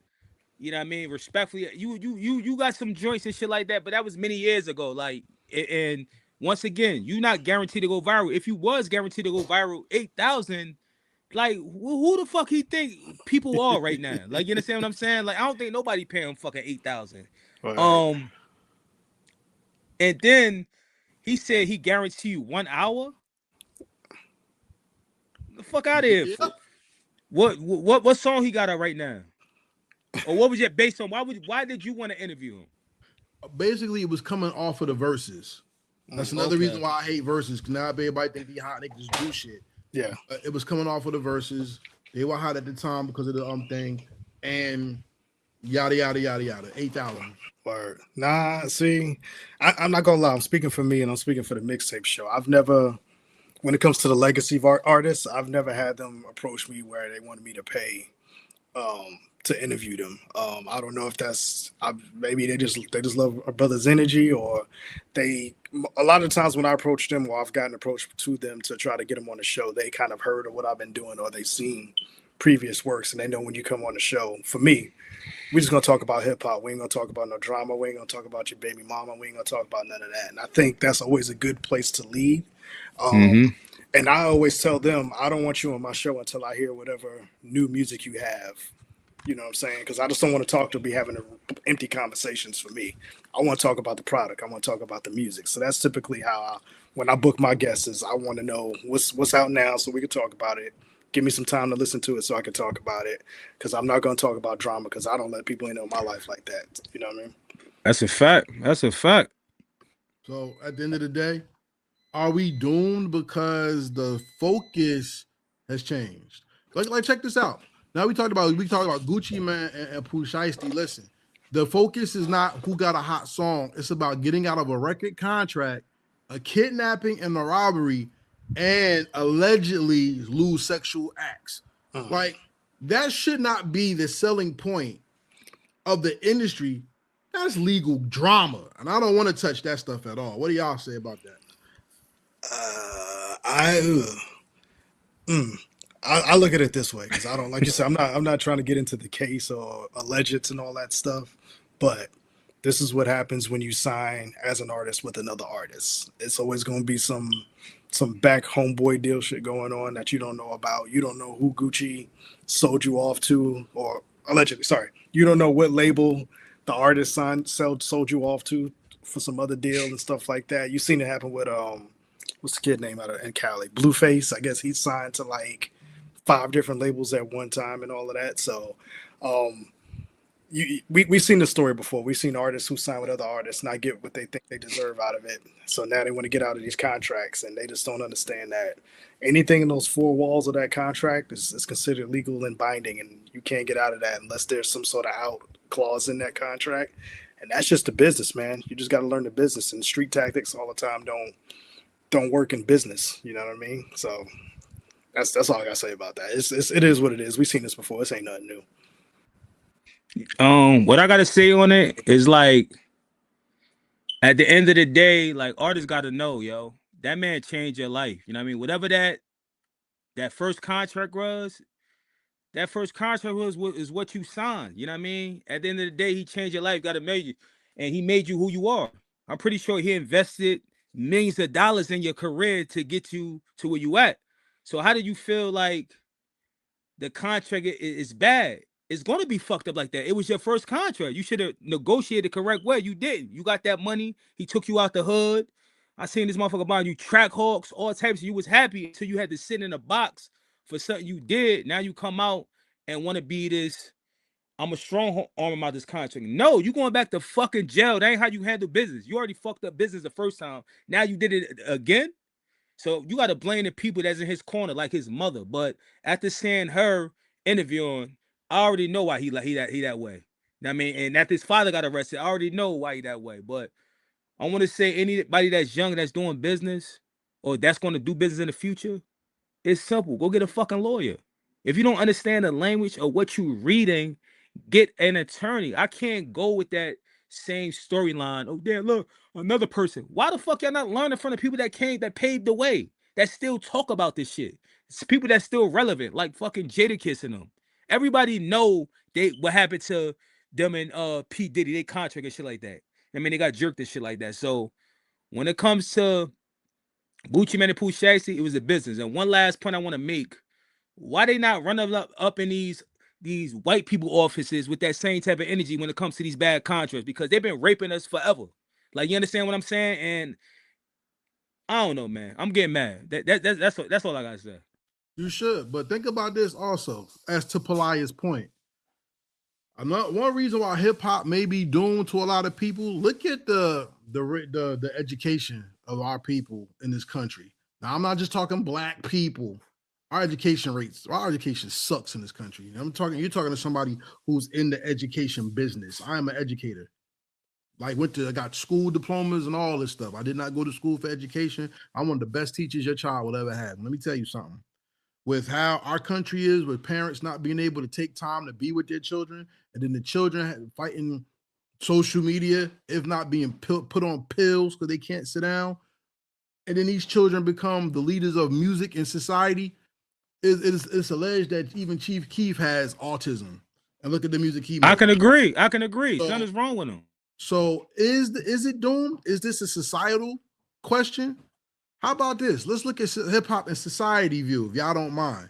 You know what I mean? Respectfully, you got some joints and shit like that, but that was many years ago. Like, and once again, you not guaranteed to go viral. If you was guaranteed to go viral, 8,000. Like, who the fuck he think people are right now? Like, you understand what I'm saying? Like, I don't think nobody paying fucking 8,000. Right. And then he said he guarantee you 1 hour. The fuck out of here. Yeah. What song he got out right now? Or what was it based on? Why did you want to interview him? Basically, it was coming off of the verses. That's another reason why I hate verses, because now everybody think they hot, they can just do shit. Yeah. It was coming off of the verses. They were hot at the time because of the thing, and yada yada yada yada. 8,000. Word. Nah, see, I'm not gonna lie. I'm speaking for me, and I'm speaking for the Mixtape Show. I've never, when it comes to the legacy of artists, I've never had them approach me where they wanted me to pay to interview them. I don't know if that's maybe they just love our brother's energy, or a lot of times when I approach them, or I've gotten approached to them to try to get them on the show, they kind of heard of what I've been doing, or they've seen previous works, and they know when you come on the show. For me, we're just gonna talk about hip hop. We ain't gonna talk about no drama. We ain't gonna talk about your baby mama. We ain't gonna talk about none of that. And I think that's always a good place to lead. Mm-hmm. And I always tell them, I don't want you on my show until I hear whatever new music you have. You know what I'm saying? Because I just don't want to talk to be having empty conversations for me. I want to talk about the product. I want to talk about the music. So that's typically how when I book my guests is I want to know what's out now so we can talk about it. Give me some time to listen to it so I can talk about it. Because I'm not going to talk about drama because I don't let people in on my life like that. You know what I mean? That's a fact. That's a fact. So at the end of the day, are we doomed because the focus has changed? Like check this out. Now we talked about Gucci Mane and Pooh Sheisty. Listen, the focus is not who got a hot song. It's about getting out of a record contract, a kidnapping and a robbery, and allegedly lewd sexual acts. Like that should not be the selling point of the industry. That's legal drama, and I don't want to touch that stuff at all. What do y'all say about that? I look at it this way because I don't, like you said, I'm not trying to get into the case or allegeds and all that stuff, but this is what happens when you sign as an artist with another artist. It's always going to be some back homeboy deal shit going on that you don't know about. You don't know who Gucci sold you off to, or allegedly, sorry, you don't know what label the artist sold you off to for some other deal and stuff like that. You've seen it happen with what's the kid name out of in Cali? Blueface. I guess he's signed to like 5 different labels at one time and all of that. So we've seen the story before. We've seen artists who sign with other artists not get what they think they deserve out of it. So now they want to get out of these contracts, and they just don't understand that anything in those 4 walls of that contract is considered legal and binding, and you can't get out of that unless there's some sort of out clause in that contract. And that's just the business, man. You just got to learn the business, and street tactics all the time don't work in business. You know what I mean? So that's all I gotta say about that. It is what it is. We've seen this before. This ain't nothing new. What I gotta say on it is like, at the end of the day, like artists gotta know, yo, that man changed your life. You know what I mean? Whatever that first contract was, that first contract is what you signed. You know what I mean? At the end of the day, he changed your life, got to make you, and he made you who you are. I'm pretty sure he invested millions of dollars in your career to get you to where you at. So how do you feel like the contract is bad? It's going to be fucked up like that. It was your first contract. You should have negotiated the correct way. You didn't. You got that money. He took you out the hood. I seen this motherfucker buying you track hawks, all types. You was happy until you had to sit in a box for something you did. Now you come out and want to be this, I'm a strong arm about this contract. No, you going back to fucking jail. That ain't how you handle business. You already fucked up business the first time. Now you did it again. So you got to blame the people that's in his corner, like his mother. But after seeing her interviewing, I already know why he that way. I mean, and after his father got arrested, I already know why he that way. But I want to say anybody that's young that's doing business or that's going to do business in the future, it's simple. Go get a fucking lawyer. If you don't understand the language of what you're reading, get an attorney. I can't go with that same storyline. Oh, damn, look, another person. Why the fuck y'all not learning from the people that paved the way, that still talk about this shit? It's people that's still relevant, like fucking Jadakiss and them. Everybody know what happened to them and P. Diddy, they contract and shit like that. I mean, they got jerked and shit like that. So when it comes to Gucci Mane and Pooh Sheisty, it was a business. And one last point I want to make: why they not running up in these white people offices with that same type of energy when it comes to these bad contracts? Because they've been raping us forever. Like, you understand what I'm saying? And I don't know, man. I'm getting mad. That's all I gotta say. You should, but think about this also, as to Palaya's point. One reason why hip hop may be doomed to a lot of people. Look at the education of our people in this country. Now, I'm not just talking black people. Our education sucks in this country. You're talking to somebody who's in the education business. I am an educator. I got school diplomas and all this stuff. I did not go to school for education. I'm one of the best teachers your child will ever have. Let me tell you something. With how our country is, with parents not being able to take time to be with their children, and then the children fighting social media, if not being put on pills because they can't sit down, and then these children become the leaders of music in society. it's alleged that even Chief Keef has autism. And look at the music he I makes. can agree. I can agree. So- Something's wrong with him. So is it doomed? Is this a societal question? How about this? Let's look at hip hop and society view, if y'all don't mind.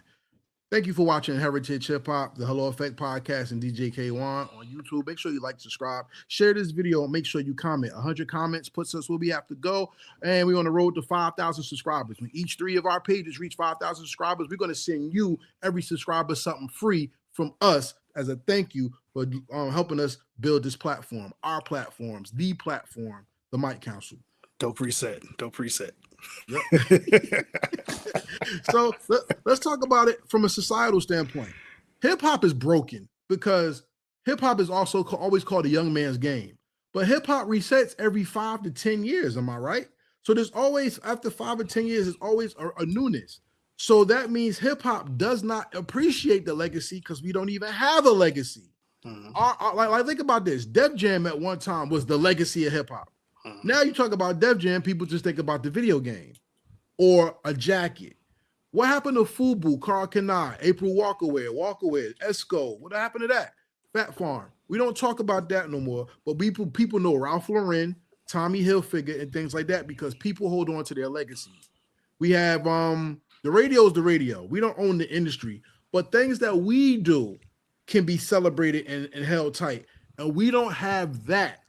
Thank you for watching Heritage Hip Hop, the Hello Effect Podcast, and DJ Kawon on YouTube. Make sure you like, subscribe, share this video, and make sure you comment. 100 comments puts us where we have to go, and we're on the road to 5,000 subscribers. When each 3 of our pages reach 5,000 subscribers, we're going to send you, every subscriber, something free from us as a thank you for helping us build this platform, our platforms, the platform, the Mic Council. Dope reset. Yep. So let's talk about it from a societal standpoint. Hip hop is broken because hip hop is also always called a young man's game. But hip hop resets every 5 to 10 years. Am I right? So there's always, after 5 or 10 years, there's always a newness. So that means hip hop does not appreciate the legacy because we don't even have a legacy. Like think about this. Def Jam at one time was the legacy of hip hop. Now you talk about Def Jam, people just think about the video game or a jacket. What happened to FUBU, Carl Kanai, April Walkaway, Esco? What happened to that? Fat Farm. We don't talk about that no more, but people know Ralph Lauren, Tommy Hilfiger, and things like that because people hold on to their legacies. We have the radio's the radio. We don't own the industry, but things that we do can be celebrated and held tight, and we don't have that.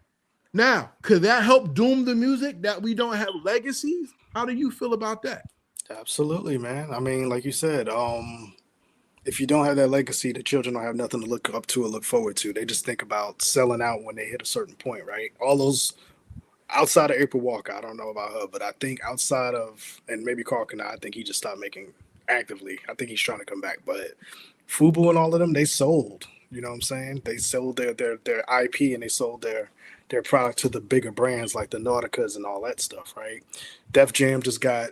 Now, could that help doom the music that we don't have legacies? How do you feel about that? Absolutely, man. I mean, like you said, if you don't have that legacy, the children don't have nothing to look up to or look forward to. They just think about selling out when they hit a certain point, right? All those outside of April Walker, I don't know about her, but I think outside of, and maybe Carl Kanai, I think he just stopped making actively. I think he's trying to come back, but FUBU and all of them, they sold. You know what I'm saying? They sold their IP and they sold their product to the bigger brands like the Nauticas and all that stuff, right? Def Jam just got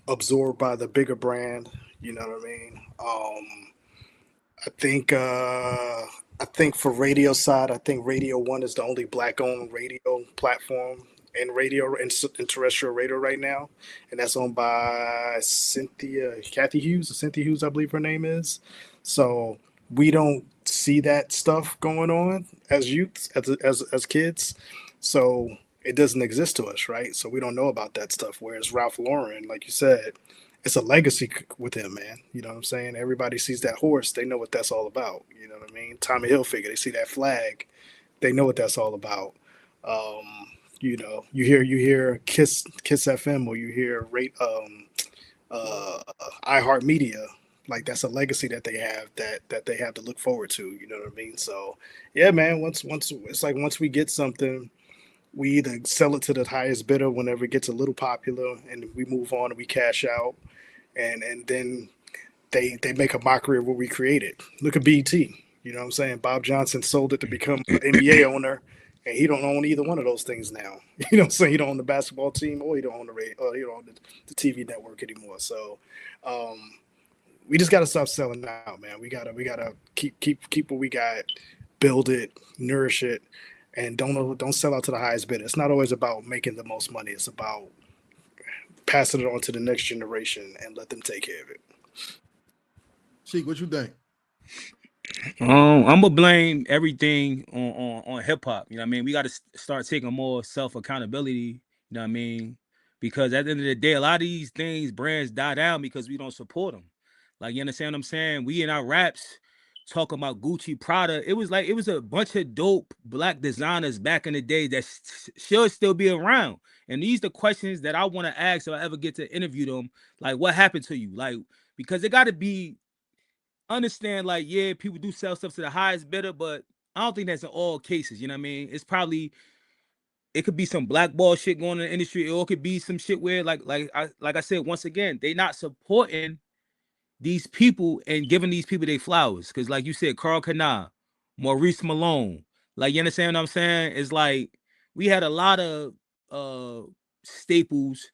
absorbed by the bigger brand. You know what I mean? I think for radio side, I think Radio One is the only black-owned radio platform in radio and terrestrial radio right now, and that's owned by Kathy Hughes, I believe her name is. So we don't see that stuff going on as youths, as kids. So it doesn't exist to us, right? So we don't know about that stuff. Whereas Ralph Lauren, like you said, it's a legacy with him, man. You know what I'm saying? Everybody sees that horse, they know what that's all about. You know what I mean? Tommy Hilfiger, they see that flag, they know what that's all about. You know, you hear Kiss FM, or you hear iHeartMedia. Like that's a legacy that they have that they have to look forward to. You know what I mean? So yeah, man. Once it's like once we get something, we either sell it to the highest bidder whenever it gets a little popular, and we move on and we cash out, and then they make a mockery of what we created. Look at BT. You know what I'm saying? Bob Johnson sold it to become an NBA owner, and he don't own either one of those things now. You know what I'm saying? He don't own the basketball team, or he don't own the radio, or he don't own the TV network anymore. So we just gotta stop selling out, man. We gotta keep what we got, build it, nourish it, and don't sell out to the highest bidder. It's not always about making the most money. It's about passing it on to the next generation and let them take care of it. Sheik, what you think? I'm gonna blame everything on hip hop. You know what I mean? We got to start taking more self accountability. You know what I mean? Because at the end of the day, a lot of these things, brands die down because we don't support them. Like, you understand what I'm saying? We in our raps talking about Gucci, Prada. It was a bunch of dope black designers back in the day that should still be around. And these are the questions that I want to ask if I ever get to interview them. Like, what happened to you? Like, because it got to be, understand, like, yeah, people do sell stuff to the highest bidder, but I don't think that's in all cases. You know what I mean? It could be some blackball shit going on in the industry, or it could be some shit where, like I said, once again, they not supporting these people and giving these people their flowers. Because like you said, Carl Kanai, Maurice Malone, like, you understand what I'm saying? It's like we had a lot of staples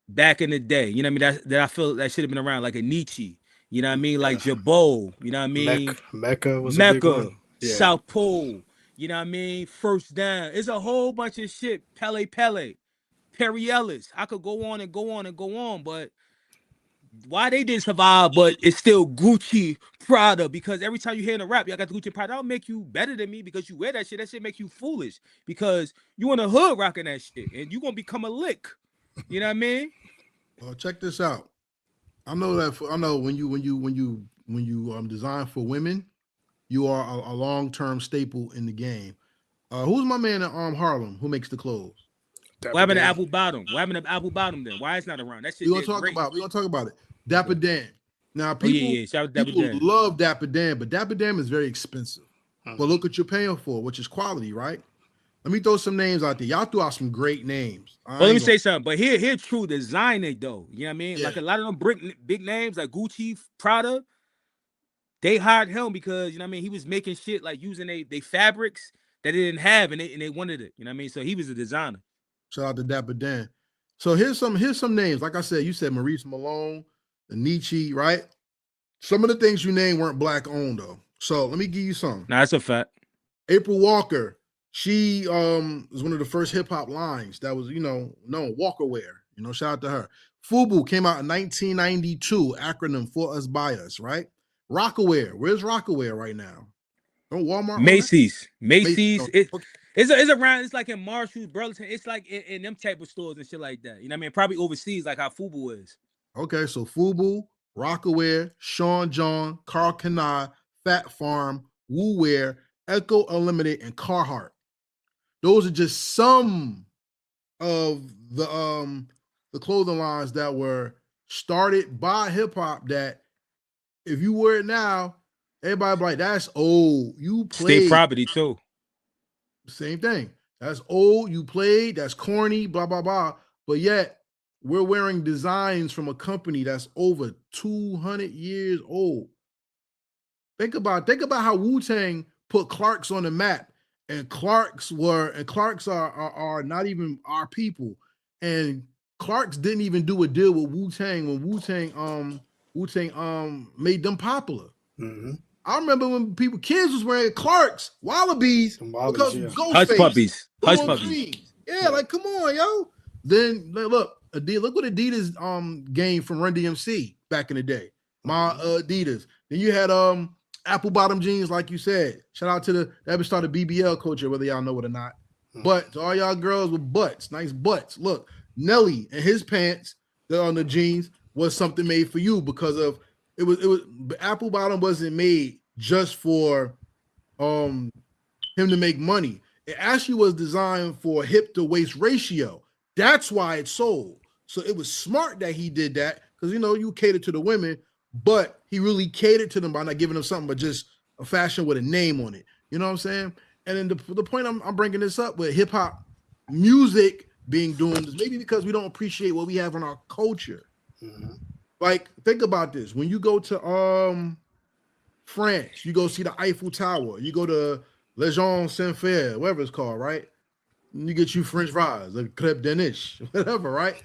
back in the day. You know what I mean? That I feel that should have been around, like a Nietzsche. You know what I mean? Like Jabot, you know what I mean? Mecca was a big one. Yeah. South Pole, you know what I mean? First Down. It's a whole bunch of shit. Pele, Perry Ellis. I could go on and go on and go on, but why they didn't survive, but it's still Gucci Prada, because every time you hear in a rap, y'all got the Gucci Prada, that'll make you better than me because you wear that shit. That shit make you foolish because you in the hood rocking that shit and you gonna become a lick. You know what I mean? Well, check this out. I know that I know when you design for women, you are a long-term staple in the game. Who's my man in Harlem who makes the clothes? What happened to Apple Bottom? What happened to Apple Bottom then? Why it's not around? That shit We're great. gonna talk about it. Dapper Dan. Now Shout out to Dapper Dan. love Dapper Dan, but Dapper Dan is very expensive. But look what you're paying for, which is quality, right? Let me throw some names out there. Y'all threw out some great names. Well, let me say something. But here true designing though. You know what I mean? Yeah. Like a lot of them big names like Gucci, Prada, they hired him because you know what I mean. He was making shit like using they fabrics that they didn't have, and they wanted it. You know what I mean? So he was a designer. Shout out to Dapper Dan. So here's some names. Like I said, you said Maurice Malone, the Nietzsche, right? Some of the things you named weren't black owned though. So let me give you some. Nah, that's a fact. April Walker, she was one of the first hip hop lines that was, known Walker wear. Shout out to her. FUBU came out in 1992, acronym for us by us, right? Rockaware. Where's Rockaware right now? Don't Walmart. Macy's. Okay. It's around. It's like in Marshalls, Burlington. It's like in them type of stores and shit like that. You know what I mean? Probably overseas, like how FUBU is. Okay, so FUBU, Rockaware, Sean John, Carl Kanai, Fat Farm, Woo Wear, Echo Unlimited, and Carhartt. Those are just some of the clothing lines that were started by hip hop. That if you wear it now, everybody be like, "That's old." You played. State property too. Same thing. That's old. You played. That's corny. Blah blah blah. But yet we're wearing designs from a company that's over 200 years old. Think about how Wu-Tang put Clarks on the map, and Clarks are not even our people, and Clarks didn't even do a deal with Wu-Tang when Wu-Tang made them popular. Mm-hmm. I remember when kids was wearing Clarks, Wallabies, because Hush puppies. Yeah, like come on, yo. Then look what Adidas gained from Run DMC back in the day. My Adidas. Then you had apple bottom jeans, like you said. Shout out to that started BBL culture, whether y'all know it or not. But to all y'all girls with butts, nice butts. Look, Nelly and his pants that on the jeans was something made for you because of it was apple bottom wasn't made just for him to make money. It actually was designed for hip to waist ratio. That's why it sold. So it was smart that he did that because you cater to the women, but he really catered to them by not giving them something but just a fashion with a name on it. You know what I'm saying? And then the point I'm bringing this up with hip hop music being doomed is maybe because we don't appreciate what we have in our culture. Mm-hmm. Like, think about this. When you go to France, you go see the Eiffel Tower. You go to Legend Saint-Fer, whatever it's called, right? And you get you French fries, like crêpe danish, whatever, right?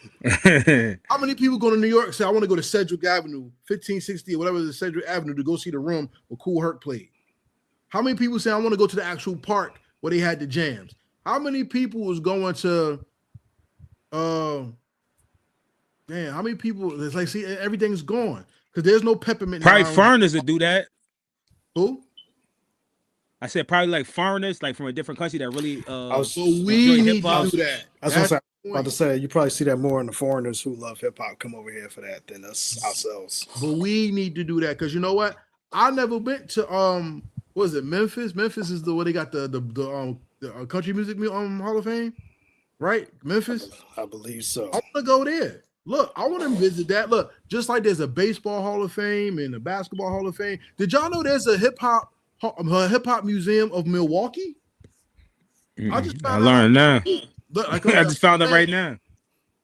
How many people go to New York and say, I want to go to Cedric Avenue, 1560 or whatever is Cedric Avenue to go see the room where Kool Herc played? How many people say, I want to go to the actual park where they had the jams? How many people was going to, how many people, it's like, see, everything's gone because there's no peppermint. Probably foreigners that do that. Who? I said probably like foreigners, like from a different country that really. So we need to do that. That's what I'm about to say. You probably see that more in the foreigners who love hip hop come over here for that than us ourselves. But we need to do that because you know what? I never went to what is it, Memphis? Memphis is where they got the country music Hall of Fame, right? Memphis. I believe so. I want to go there. Look, I want to visit that. Look, just like there's a baseball Hall of Fame and a basketball Hall of Fame. Did y'all know there's a hip hop museum of Milwaukee? I learned now. Look, I just found it right now.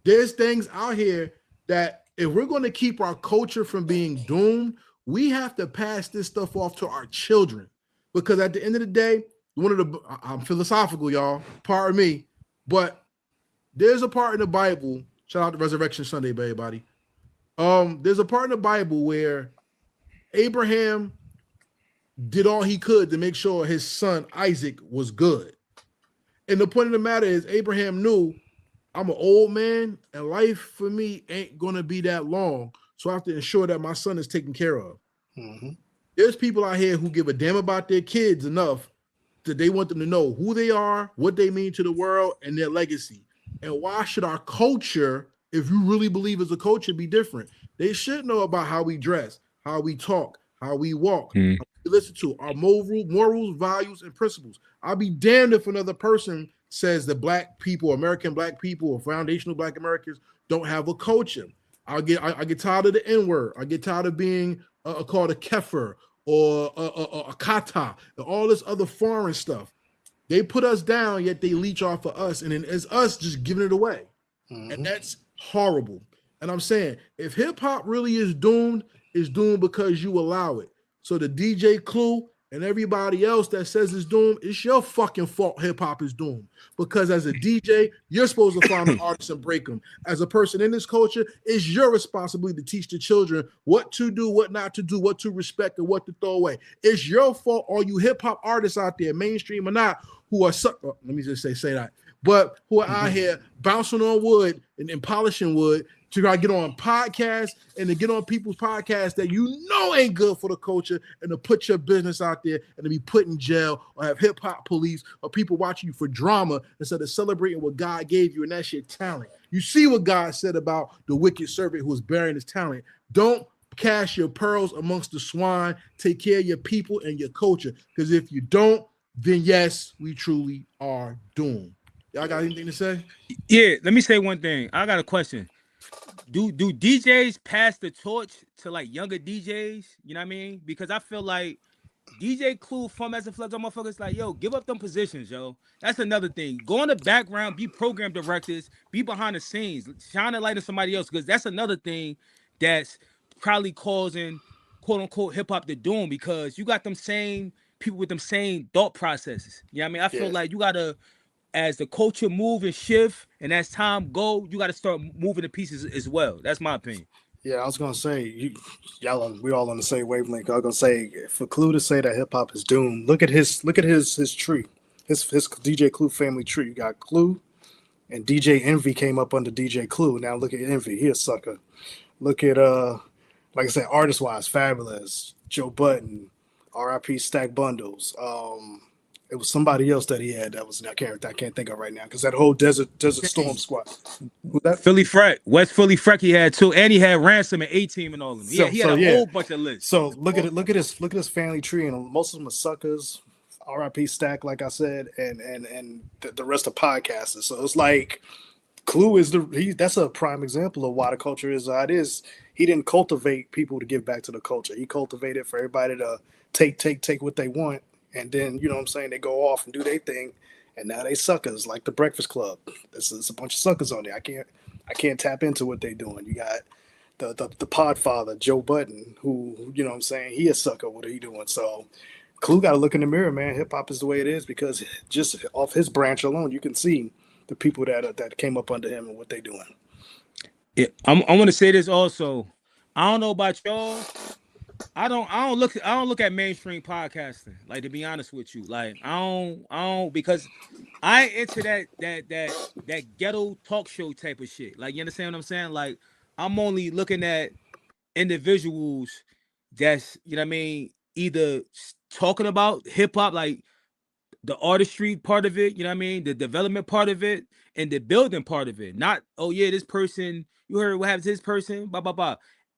There's things out here that if we're going to keep our culture from being doomed, we have to pass this stuff off to our children. Because at the end of the day, I'm philosophical, y'all. Pardon me, but there's a part in the Bible. Shout out to Resurrection Sunday, everybody. There's a part in the Bible where Abraham did all he could to make sure his son Isaac was good. And the point of the matter is Abraham knew I'm an old man and life for me ain't going to be that long. so I have to ensure that my son is taken care of. Mm-hmm. There's people out here who give a damn about their kids enough that they want them to know who they are, what they mean to the world, and their legacy. And why should our culture, if you really believe as a culture, be different? They should know about how we dress, how we talk, how we walk, how we listen to our morals, values, and principles. I'll be damned if another person says that Black people, American Black people, or foundational Black Americans don't have a culture. I get tired of the N-word. I get tired of being called a kefir or a kata and all this other foreign stuff. They put us down, yet they leech off of us, and then it's us just giving it away. And that's horrible. And I'm saying, if hip-hop really is doomed, it's doomed because you allow it. So the DJ Clue and everybody else that says it's doomed, it's your fucking fault hip-hop is doomed. Because as a DJ, you're supposed to find an artist and break them. As a person in this culture, it's your responsibility to teach the children what to do, what not to do, what to respect, and what to throw away. It's your fault, all you hip-hop artists out there, mainstream or not, who are let me just say that, but who are out here bouncing on wood and polishing wood to try to get on podcasts and to get on people's podcasts that you know ain't good for the culture, and to put your business out there and to be put in jail or have hip hop police or people watching you for drama instead of celebrating what God gave you, and that's your talent. You see what God said about the wicked servant who was burying his talent. Don't cast your pearls amongst the swine. Take care of your people and your culture, because if you don't, then yes, we truly are doomed. Y'all got anything to say? Yeah, let me say one thing. I got a question. Do DJs pass the torch to like younger DJs? You know what I mean? Because I feel like DJ Clue from as a flex on motherfuckers like, yo, give up them positions, yo. That's another thing. Go in the background, be program directors, be behind the scenes, shine a light on somebody else, because that's another thing that's probably causing quote unquote hip hop to doom, because you got them same people with them same thought processes. You know what I mean? I feel like you gotta, as the culture move and shift, and as time go, you got to start moving the pieces as well. That's my opinion. Yeah, I was gonna say, we all on the same wavelength. I was gonna say, for Clue to say that hip hop is doomed, look at his tree, his DJ Clue family tree. You got Clue, and DJ Envy came up under DJ Clue. Now look at Envy, he a sucker. Look at like I said, artist wise, Fabulous, Joe Budden, R.I.P. Stack Bundles. It was somebody else that he had that was I can't think of right now, because that whole Desert Storm squad. That? Philly Freck, West Philly Freck he had too, and he had Ransom and A-Team and all of them. He had a whole bunch of lists. So look at his family tree, and most of them are suckers. R.I.P. Stack, like I said, and the rest of podcasters. So it's like Clue is that's a prime example of why the culture is how it is. He didn't cultivate people to give back to the culture. He cultivated for everybody to take what they want. And then, you know what I'm saying, they go off and do their thing, and now they suckers, like the Breakfast Club. There's a bunch of suckers on there. I can't tap into what they're doing. You got the Podfather, Joe Budden, who, you know what I'm saying, he a sucker. What are he doing? So Clue got to look in the mirror, man. Hip hop is the way it is, because just off his branch alone, you can see the people that came up under him and what they doing. Yeah, I want to say this also. I don't know about y'all. I don't look at mainstream podcasting, like, to be honest with you. Like, I don't because I ain't into that ghetto talk show type of shit. Like, you understand what I'm saying? Like, I'm only looking at individuals that's, you know what I mean, either talking about hip hop, like the artistry part of it, you know what I mean, the development part of it, and the building part of it. Not, oh yeah, this person, you heard what happens to this person, blah blah blah.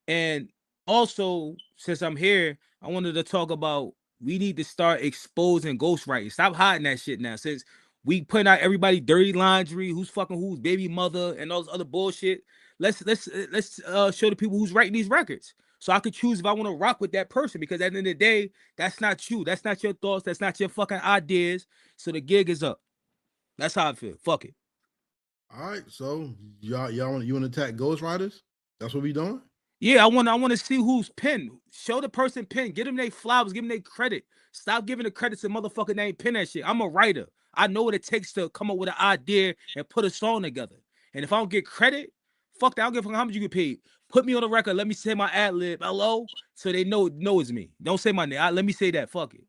And also, since I'm here, I wanted to talk about, we need to start exposing ghostwriting. Stop hiding that shit now. Since we putting out everybody dirty laundry, who's fucking who's baby mother and all this other bullshit. Let's show the people who's writing these records, so I could choose if I want to rock with that person. Because at the end of the day, that's not you. That's not your thoughts. That's not your fucking ideas. So the gig is up. That's how I feel. Fuck it. All right, so y'all want to attack ghostwriters? That's what we doing? Yeah, I want to see who's pen. Show the person pen. Give them their flowers. Give them their credit. Stop giving the credit to motherfucker that ain't pen that shit. I'm a writer. I know what it takes to come up with an idea and put a song together. And if I don't get credit, fuck that. I don't give a fuck how much you get paid. Put me on the record. Let me say my ad lib. Hello, so they know it's me. Don't say my name. Let me say that. Fuck it.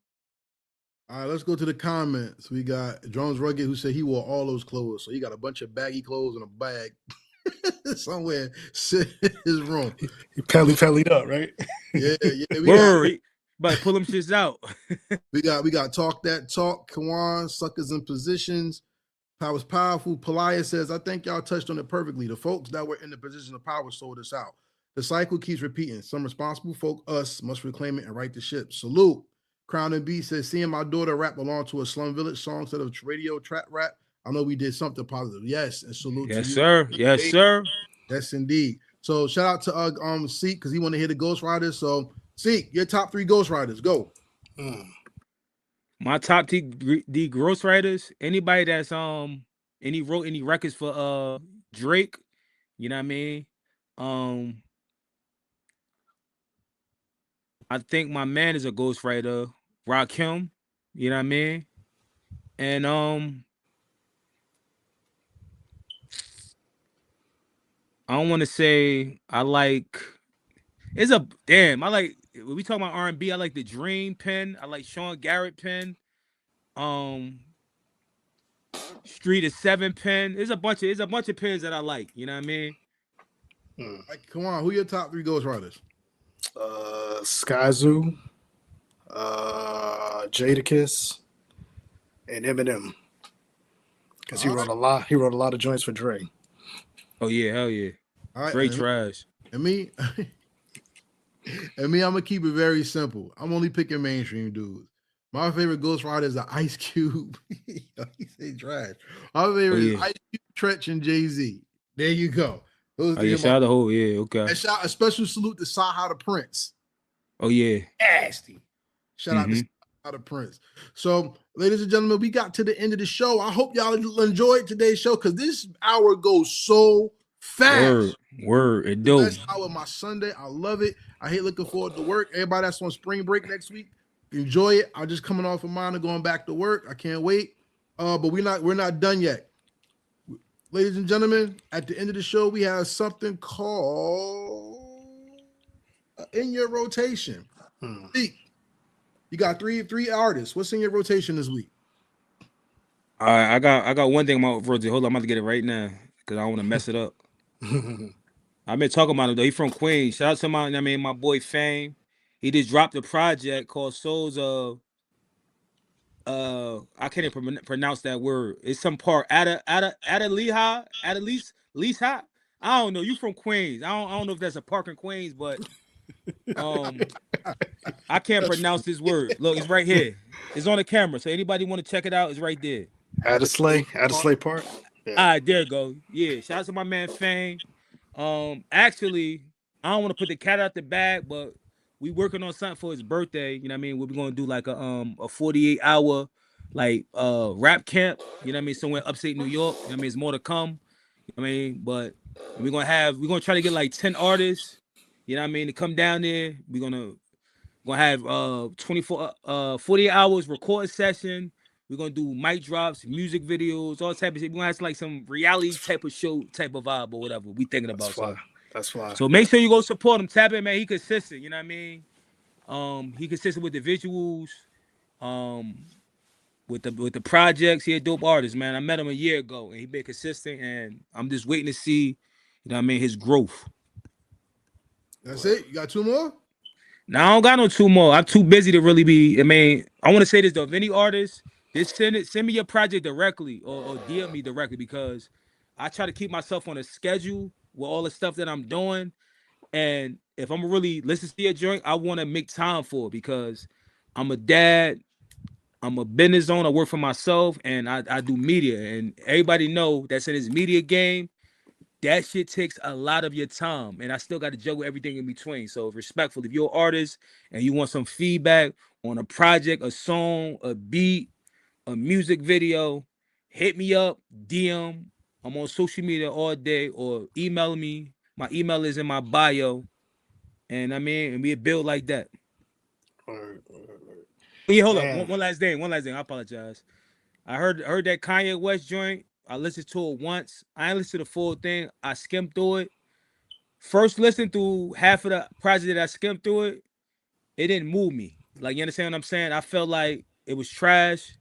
All right, let's go to the comments. We got Jones Rugged, who said he wore all those clothes. So he got a bunch of baggy clothes and a bag. somewhere sit in his room. He pellied up, right? Yeah, Word. But pull them shits out. we got Talk That Talk, Kawon, Suckers in Positions. Power's Powerful. Palaya says, I think y'all touched on it perfectly. The folks that were in the position of power sold us out. The cycle keeps repeating. Some responsible folk, us, must reclaim it and right the ship. Salute. Crown and B says, seeing my daughter rap along to a Slum Village song instead of radio trap rap, I know we did something positive. Yes, and salute to you. Yes, sir. Yes, sir. Yes, indeed. So shout out to Seek because he want to hear the Ghost Riders. So Seek, your top 3 Ghost Riders, go. My top the Ghost Riders, anybody that's wrote any records for Drake, you know what I mean? I think my man is a Ghost Rider, Rakim, you know what I mean? And I don't want to say I like when we talk about R&B, I like the Dream pen, I like Sean Garrett pen, Street of 7 pen. There's a bunch of pens that I like, you know what I mean? Come on, who your top 3 Ghost Riders? Skyzoo, Jadakiss, and Eminem. Because he wrote a lot of joints for Dre. Oh yeah, hell yeah. All right, Dre trash. And me, I'm gonna keep it very simple. I'm only picking mainstream dudes. My favorite Ghost Rider is Ice Cube. He say trash. My favorite is Ice Cube, Tretch, and Jay-Z. There you go. Those shout out the whole, okay. And a special salute to Saha the Prince. Oh yeah. Nasty. Shout out to Saha the Prince. So, ladies and gentlemen, we got to the end of the show. I hope y'all enjoyed today's show because this hour goes so fast. Word. It do. Best hour of my Sunday. I love it. I hate looking forward to work. Everybody that's on spring break next week, enjoy it. I'm just coming off of mine and going back to work. I can't wait. But we're not done yet. Ladies and gentlemen, at the end of the show, we have something called In Your Rotation. You got three artists. What's in your rotation this week? All right, I got one thing about rotation. Hold on, I'm about to get it right now because I don't want to mess it up. I've been talking about him though. He's from Queens. Shout out to my boy Fame. He just dropped a project called Souls of I can't even pronounce that word. It's some part Adeliha. I don't know. You from Queens. I don't know if that's a park in Queens, but I can't pronounce this word. Look, it's right here. It's on the camera. So anybody want to check it out, it's right there. Adeslay Park. Yeah. All right, there you go. Yeah, shout out to my man Fame. Actually, I don't want to put the cat out the bag, but we working on something for his birthday. You know what I mean? We're gonna do like a 48-hour like rap camp. You know what I mean? Somewhere upstate New York. You know what I mean? It's more to come. You know what I mean? But we're gonna try to get like 10 artists. You know what I mean? To come down there. We're gonna have 48 hours recording session. We're gonna do mic drops, music videos, all type of shit. We're gonna have like some reality type of show, type of vibe or whatever we thinking about. That's why. So make sure you go support him. Tap in, man. He consistent. You know what I mean? He consistent with the visuals, with the projects. He a dope artist, man. I met him a year ago, and he been consistent. And I'm just waiting to see, you know what I mean, his growth. That's it. You got 2 more? No, I don't got no 2 more. I'm too busy to really be. I mean, I want to say this though. If any artists, just send me your project directly or DM me directly because I try to keep myself on a schedule with all the stuff that I'm doing. And if I'm really listen to your joint, I want to make time for it because I'm a dad, I'm a business owner, I work for myself, and I do media. And everybody know that's in this media game, that shit takes a lot of your time. And I still got to juggle everything in between. So respectful, if you're an artist and you want some feedback on a project, a song, a beat, a music video, hit me up, DM. I'm on social media all day or email me. My email is in my bio. And I mean, and we build like that. Yeah, hold up. One last thing. I apologize. I heard that Kanye West joint. I listened to it once. I ain't listened to the full thing. I skimmed through it. First listen through half of the project that I skimmed through it, it didn't move me. Like, you understand what I'm saying? I felt like it was trash.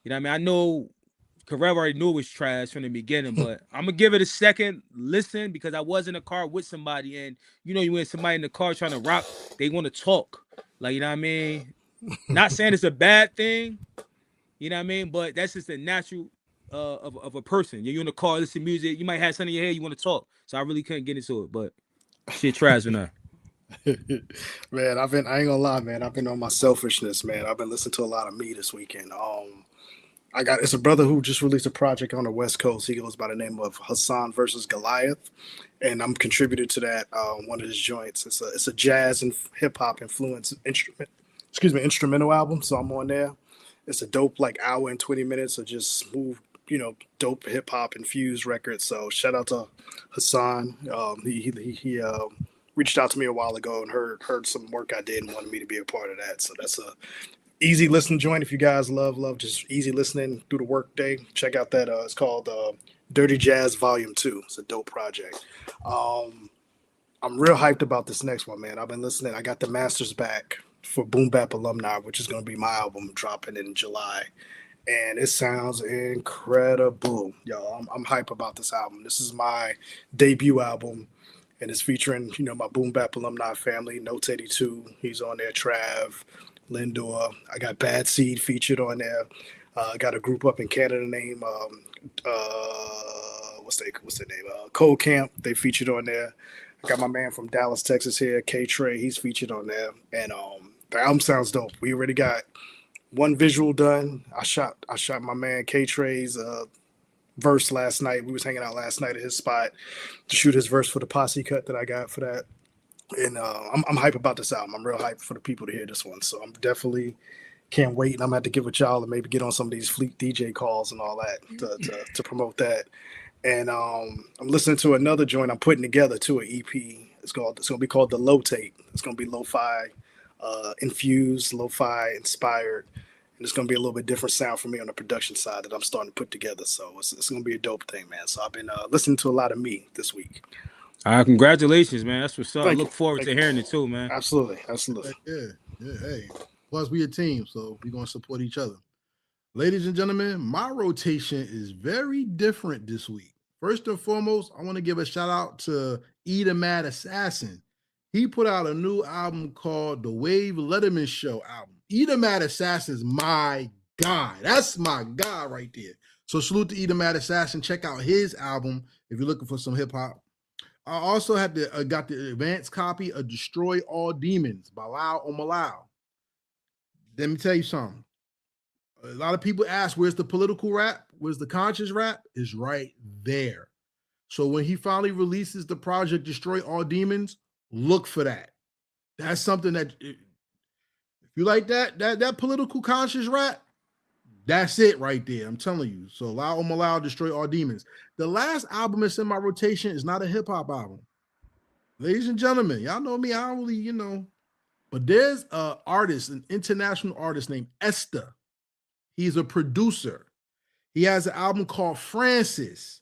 You know what I mean? I know Karev already knew it was trash from the beginning, but I'm gonna give it a second listen because I was in a car with somebody, and you know, you when somebody in the car trying to rock, they want to talk, like, you know what I mean. Not saying it's a bad thing, you know what I mean, but that's just a natural of a person. You're in the car, listen to music, you might have something in your head, you want to talk. So I really couldn't get into it, but shit trash enough. Man, I ain't gonna lie, man. I've been on my selfishness, man. I've been listening to a lot of me this weekend. It's a brother who just released a project on the West Coast. He goes by the name of Hassan versus Goliath, and I'm contributed to that one of his joints. It's a jazz and hip hop influence instrumental album. So I'm on there. It's a dope like hour and 20 minutes of just smooth, dope hip hop infused records. So shout out to Hassan. He reached out to me a while ago and heard some work I did and wanted me to be a part of that. So that's a easy listen joint. If you guys love just easy listening through the work day, check out that. It's called Dirty Jazz Volume 2. It's a dope project. I'm real hyped about this next one, man. I've been listening. I got the masters back for Boom Bap Alumni, which is going to be my album dropping in July. And it sounds incredible. Yo, I'm hype about this album. This is my debut album. And it's featuring, my Boom Bap Alumni family, Notes 82. He's on there, Trav, Lindor. I got Bad Seed featured on there. I got a group up in Canada named what's their name? Cold Camp. They featured on there. I got my man from Dallas, Texas here, K Trey. He's featured on there. And the album sounds dope. We already got one visual done. I shot my man K Trey's verse last night. We was hanging out last night at his spot to shoot his verse for the posse cut that I got for that. And I'm hype about this album. I'm real hype for the people to hear this one. So I'm definitely can't wait. And I'm gonna have to get with y'all and maybe get on some of these Fleet DJ calls and all that to promote that. And I'm listening to another joint I'm putting together to an EP. It's gonna be called the Low Tape. It's gonna be lo-fi infused, lo-fi inspired. And it's going to be a little bit different sound for me on the production side that I'm starting to put together. So it's going to be a dope thing, man. So I've been listening to a lot of me this week. Congratulations, man. That's what's up. I look forward Thank to you. hearing it too, man. Absolutely. Yeah. Hey, plus we a team, so we're going to support each other. Ladies and gentlemen, my rotation is very different this week. First and foremost, I want to give a shout out to E the Mad Assassin. He put out a new album called The Wave Letterman Show album. E the Mad Assassin is my guy. That's my guy right there. So salute to E the Mad Assassin. Check out his album if you're looking for some hip hop. I also got the advanced copy of Destroy All Demons by Lau Omalau. Let me tell you something. A lot of people ask, where's the political rap? Where's the conscious rap? It's right there. So when he finally releases the project Destroy All Demons, look for that. That's something that, if you like that political conscious rap, that's it right there. I'm telling you. So Lau Omalau, Destroy All Demons. The last album that's in my rotation is not a hip hop album. Ladies and gentlemen, y'all know me. I don't really, but there's an international artist named Esther. He's a producer. He has an album called Francis.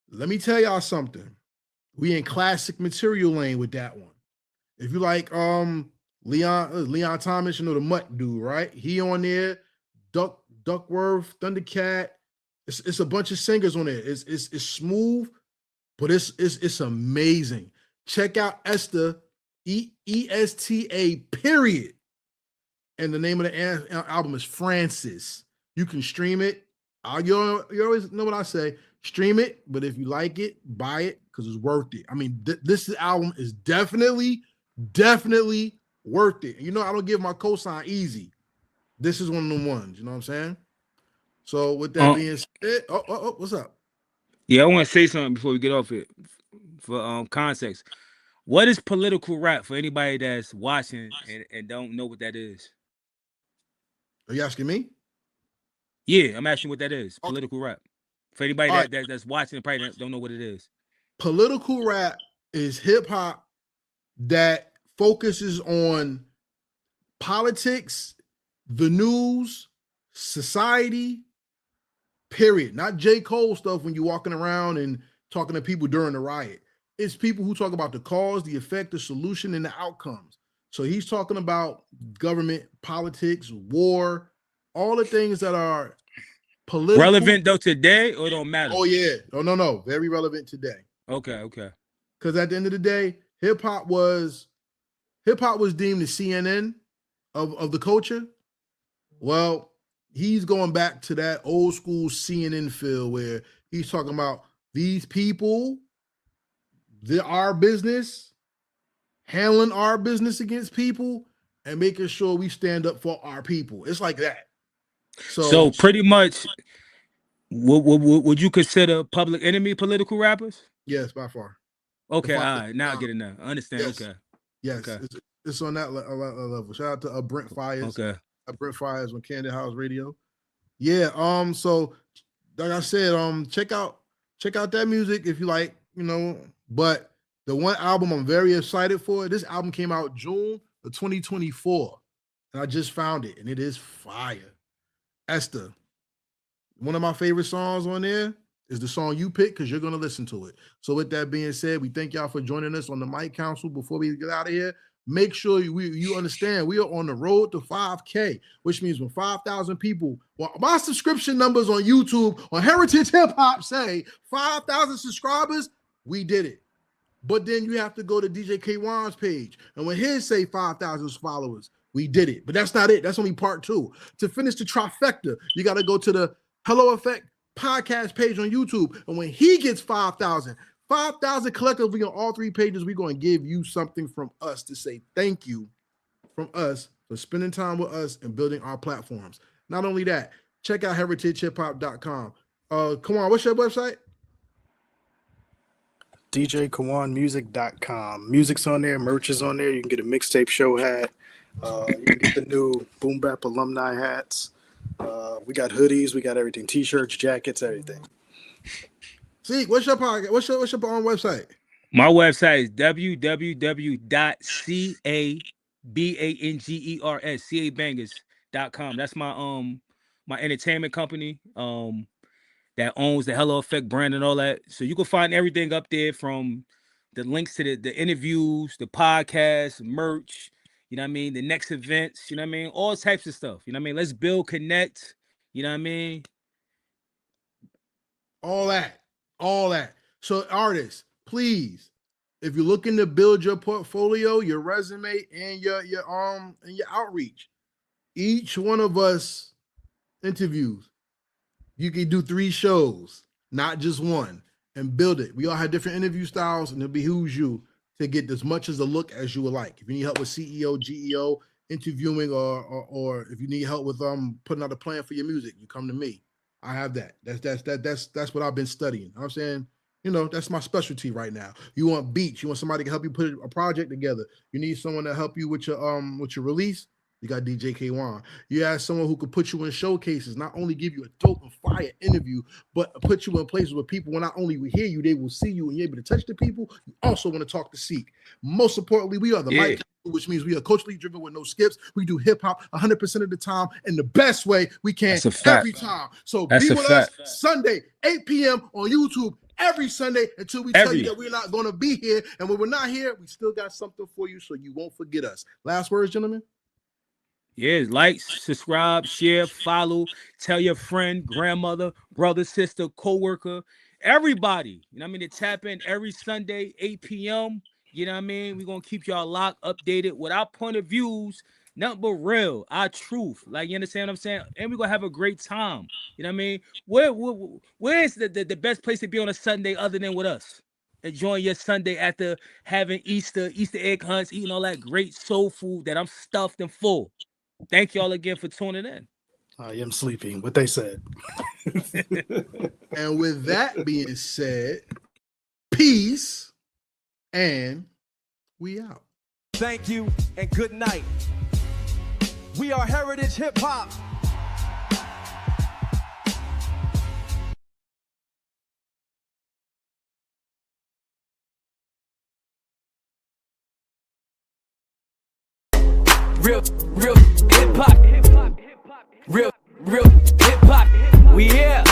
Let me tell y'all something. We in classic material lane with that one. If you like Leon Thomas, the Mutt dude, right? He on there, Duckworth, Thundercat. It's a bunch of singers on there. It's smooth, but it's amazing. Check out Esther, ESTA, period. And the name of the album is Francis. You can stream it. You always know what I say. Stream it, but if you like it, buy it because it's worth it. I mean, this album is definitely worth it. And I don't give my cosign easy. This is one of them ones. You know what I'm saying? So with that being said, what's up? Yeah, I want to say something before we get off it for context. What is political rap for anybody that's watching and don't know what that is? Are you asking me? Yeah, I'm asking what that is. Political rap. For anybody that's watching and probably don't know what it is. Political rap is hip hop that focuses on politics, the news, society, period. Not J. Cole stuff when you're walking around and talking to people during the riot. It's people who talk about the cause, the effect, the solution, and the outcomes. So he's talking about government, politics, war, all the things that are political. Relevant though today, or it don't matter? Oh yeah, no, very relevant today. Okay. Because at the end of the day, hip hop was deemed the CNN of the culture. Well, he's going back to that old school CNN feel where he's talking about these people, our business, handling our business against people, and making sure we stand up for our people. It's like that. So pretty much, would you consider Public Enemy political rappers? Yes, by far. Okay, all right. Now I get it now. I understand. Yes. Okay. Yes, Okay. It's on that level. Shout out to Brent Fires. Okay. Brent Fires on Candid House Radio. Yeah. So like I said, check out that music if you like, But the one album I'm very excited for, this album came out June of 2024. And I just found it, and it is fire. Esther. One of my favorite songs on there is the song you pick because you're going to listen to it. So with that being said, we thank y'all for joining us on the Mic Council. Before we get out of here, make sure you understand we are on the road to 5K, which means when 5,000 people, my subscription numbers on YouTube on Heritage Hip Hop say 5,000 subscribers, we did it. But then you have to go to DJ Kawon's page. And when his say 5,000 followers, we did it. But that's not it. That's only part 2. To finish the trifecta, you got to go to the Hello Effect podcast page on YouTube. And when he gets 5,000 collectively on all 3 pages, we're going to give you something from us to say thank you from us for spending time with us and building our platforms. Not only that, check out heritagehiphop.com. Kawon, what's your website? DJKawonmusic.com. Music's on there, merch is on there. You can get a Mixtape Show hat. You can get the new Boom Bap alumni hats. We got hoodies, we got everything, t-shirts, jackets, everything. See, what's your podcast? What's your own website? My website is www.cabangers.com. That's my entertainment company that owns the Hello Effect brand and all that. So you can find everything up there, from the links to the interviews, the podcast, merch, you know what I mean, the next events, you know what I mean, all types of stuff. You know what I mean? Let's build, connect, you know what I mean? All that. So artists, please, if you're looking to build your portfolio, your resume, and your outreach, each one of us interviews, you can do 3 shows, not just one, and build it. We all have different interview styles, and it behooves you to get as much as a look as you would like. If you need help with CEO, GEO, interviewing, or if you need help with putting out a plan for your music, you come to me. I have that. That's what I've been studying. You know what I'm saying? That's my specialty right now. You want beats, you want somebody to help you put a project together. You need someone to help you with your release. You got DJ Kawon. You have someone who could put you in showcases, not only give you a dope and fire interview, but put you in places where people will not only will hear you, they will see you and you're able to touch the people. You also want to talk to Seek. Most importantly, we are the Mic, which means we are culturally driven with no skips. We do hip hop 100% of the time in the best way we can every time. So be with us Sunday, 8 p.m. on YouTube every Sunday until we tell you that we're not going to be here. And when we're not here, we still got something for you so you won't forget us. Last words, gentlemen? Yeah, like, subscribe, share, follow, tell your friend, grandmother, brother, sister, co-worker, everybody, you know what I mean, to tap in every Sunday, 8 p.m., you know what I mean? We're going to keep y'all locked, updated with our point of views, nothing but real, our truth, like, you understand what I'm saying? And we're going to have a great time, you know what I mean? Where's the best place to be on a Sunday other than with us? Enjoying your Sunday after having Easter egg hunts, eating all that great soul food that I'm stuffed and full. Thank y'all again for tuning in. I am sleeping, what they said. And with that being said, peace, and we out. Thank you and good night. We are Heritage Hip Hop. Real hip hop. Real hip hop. We here.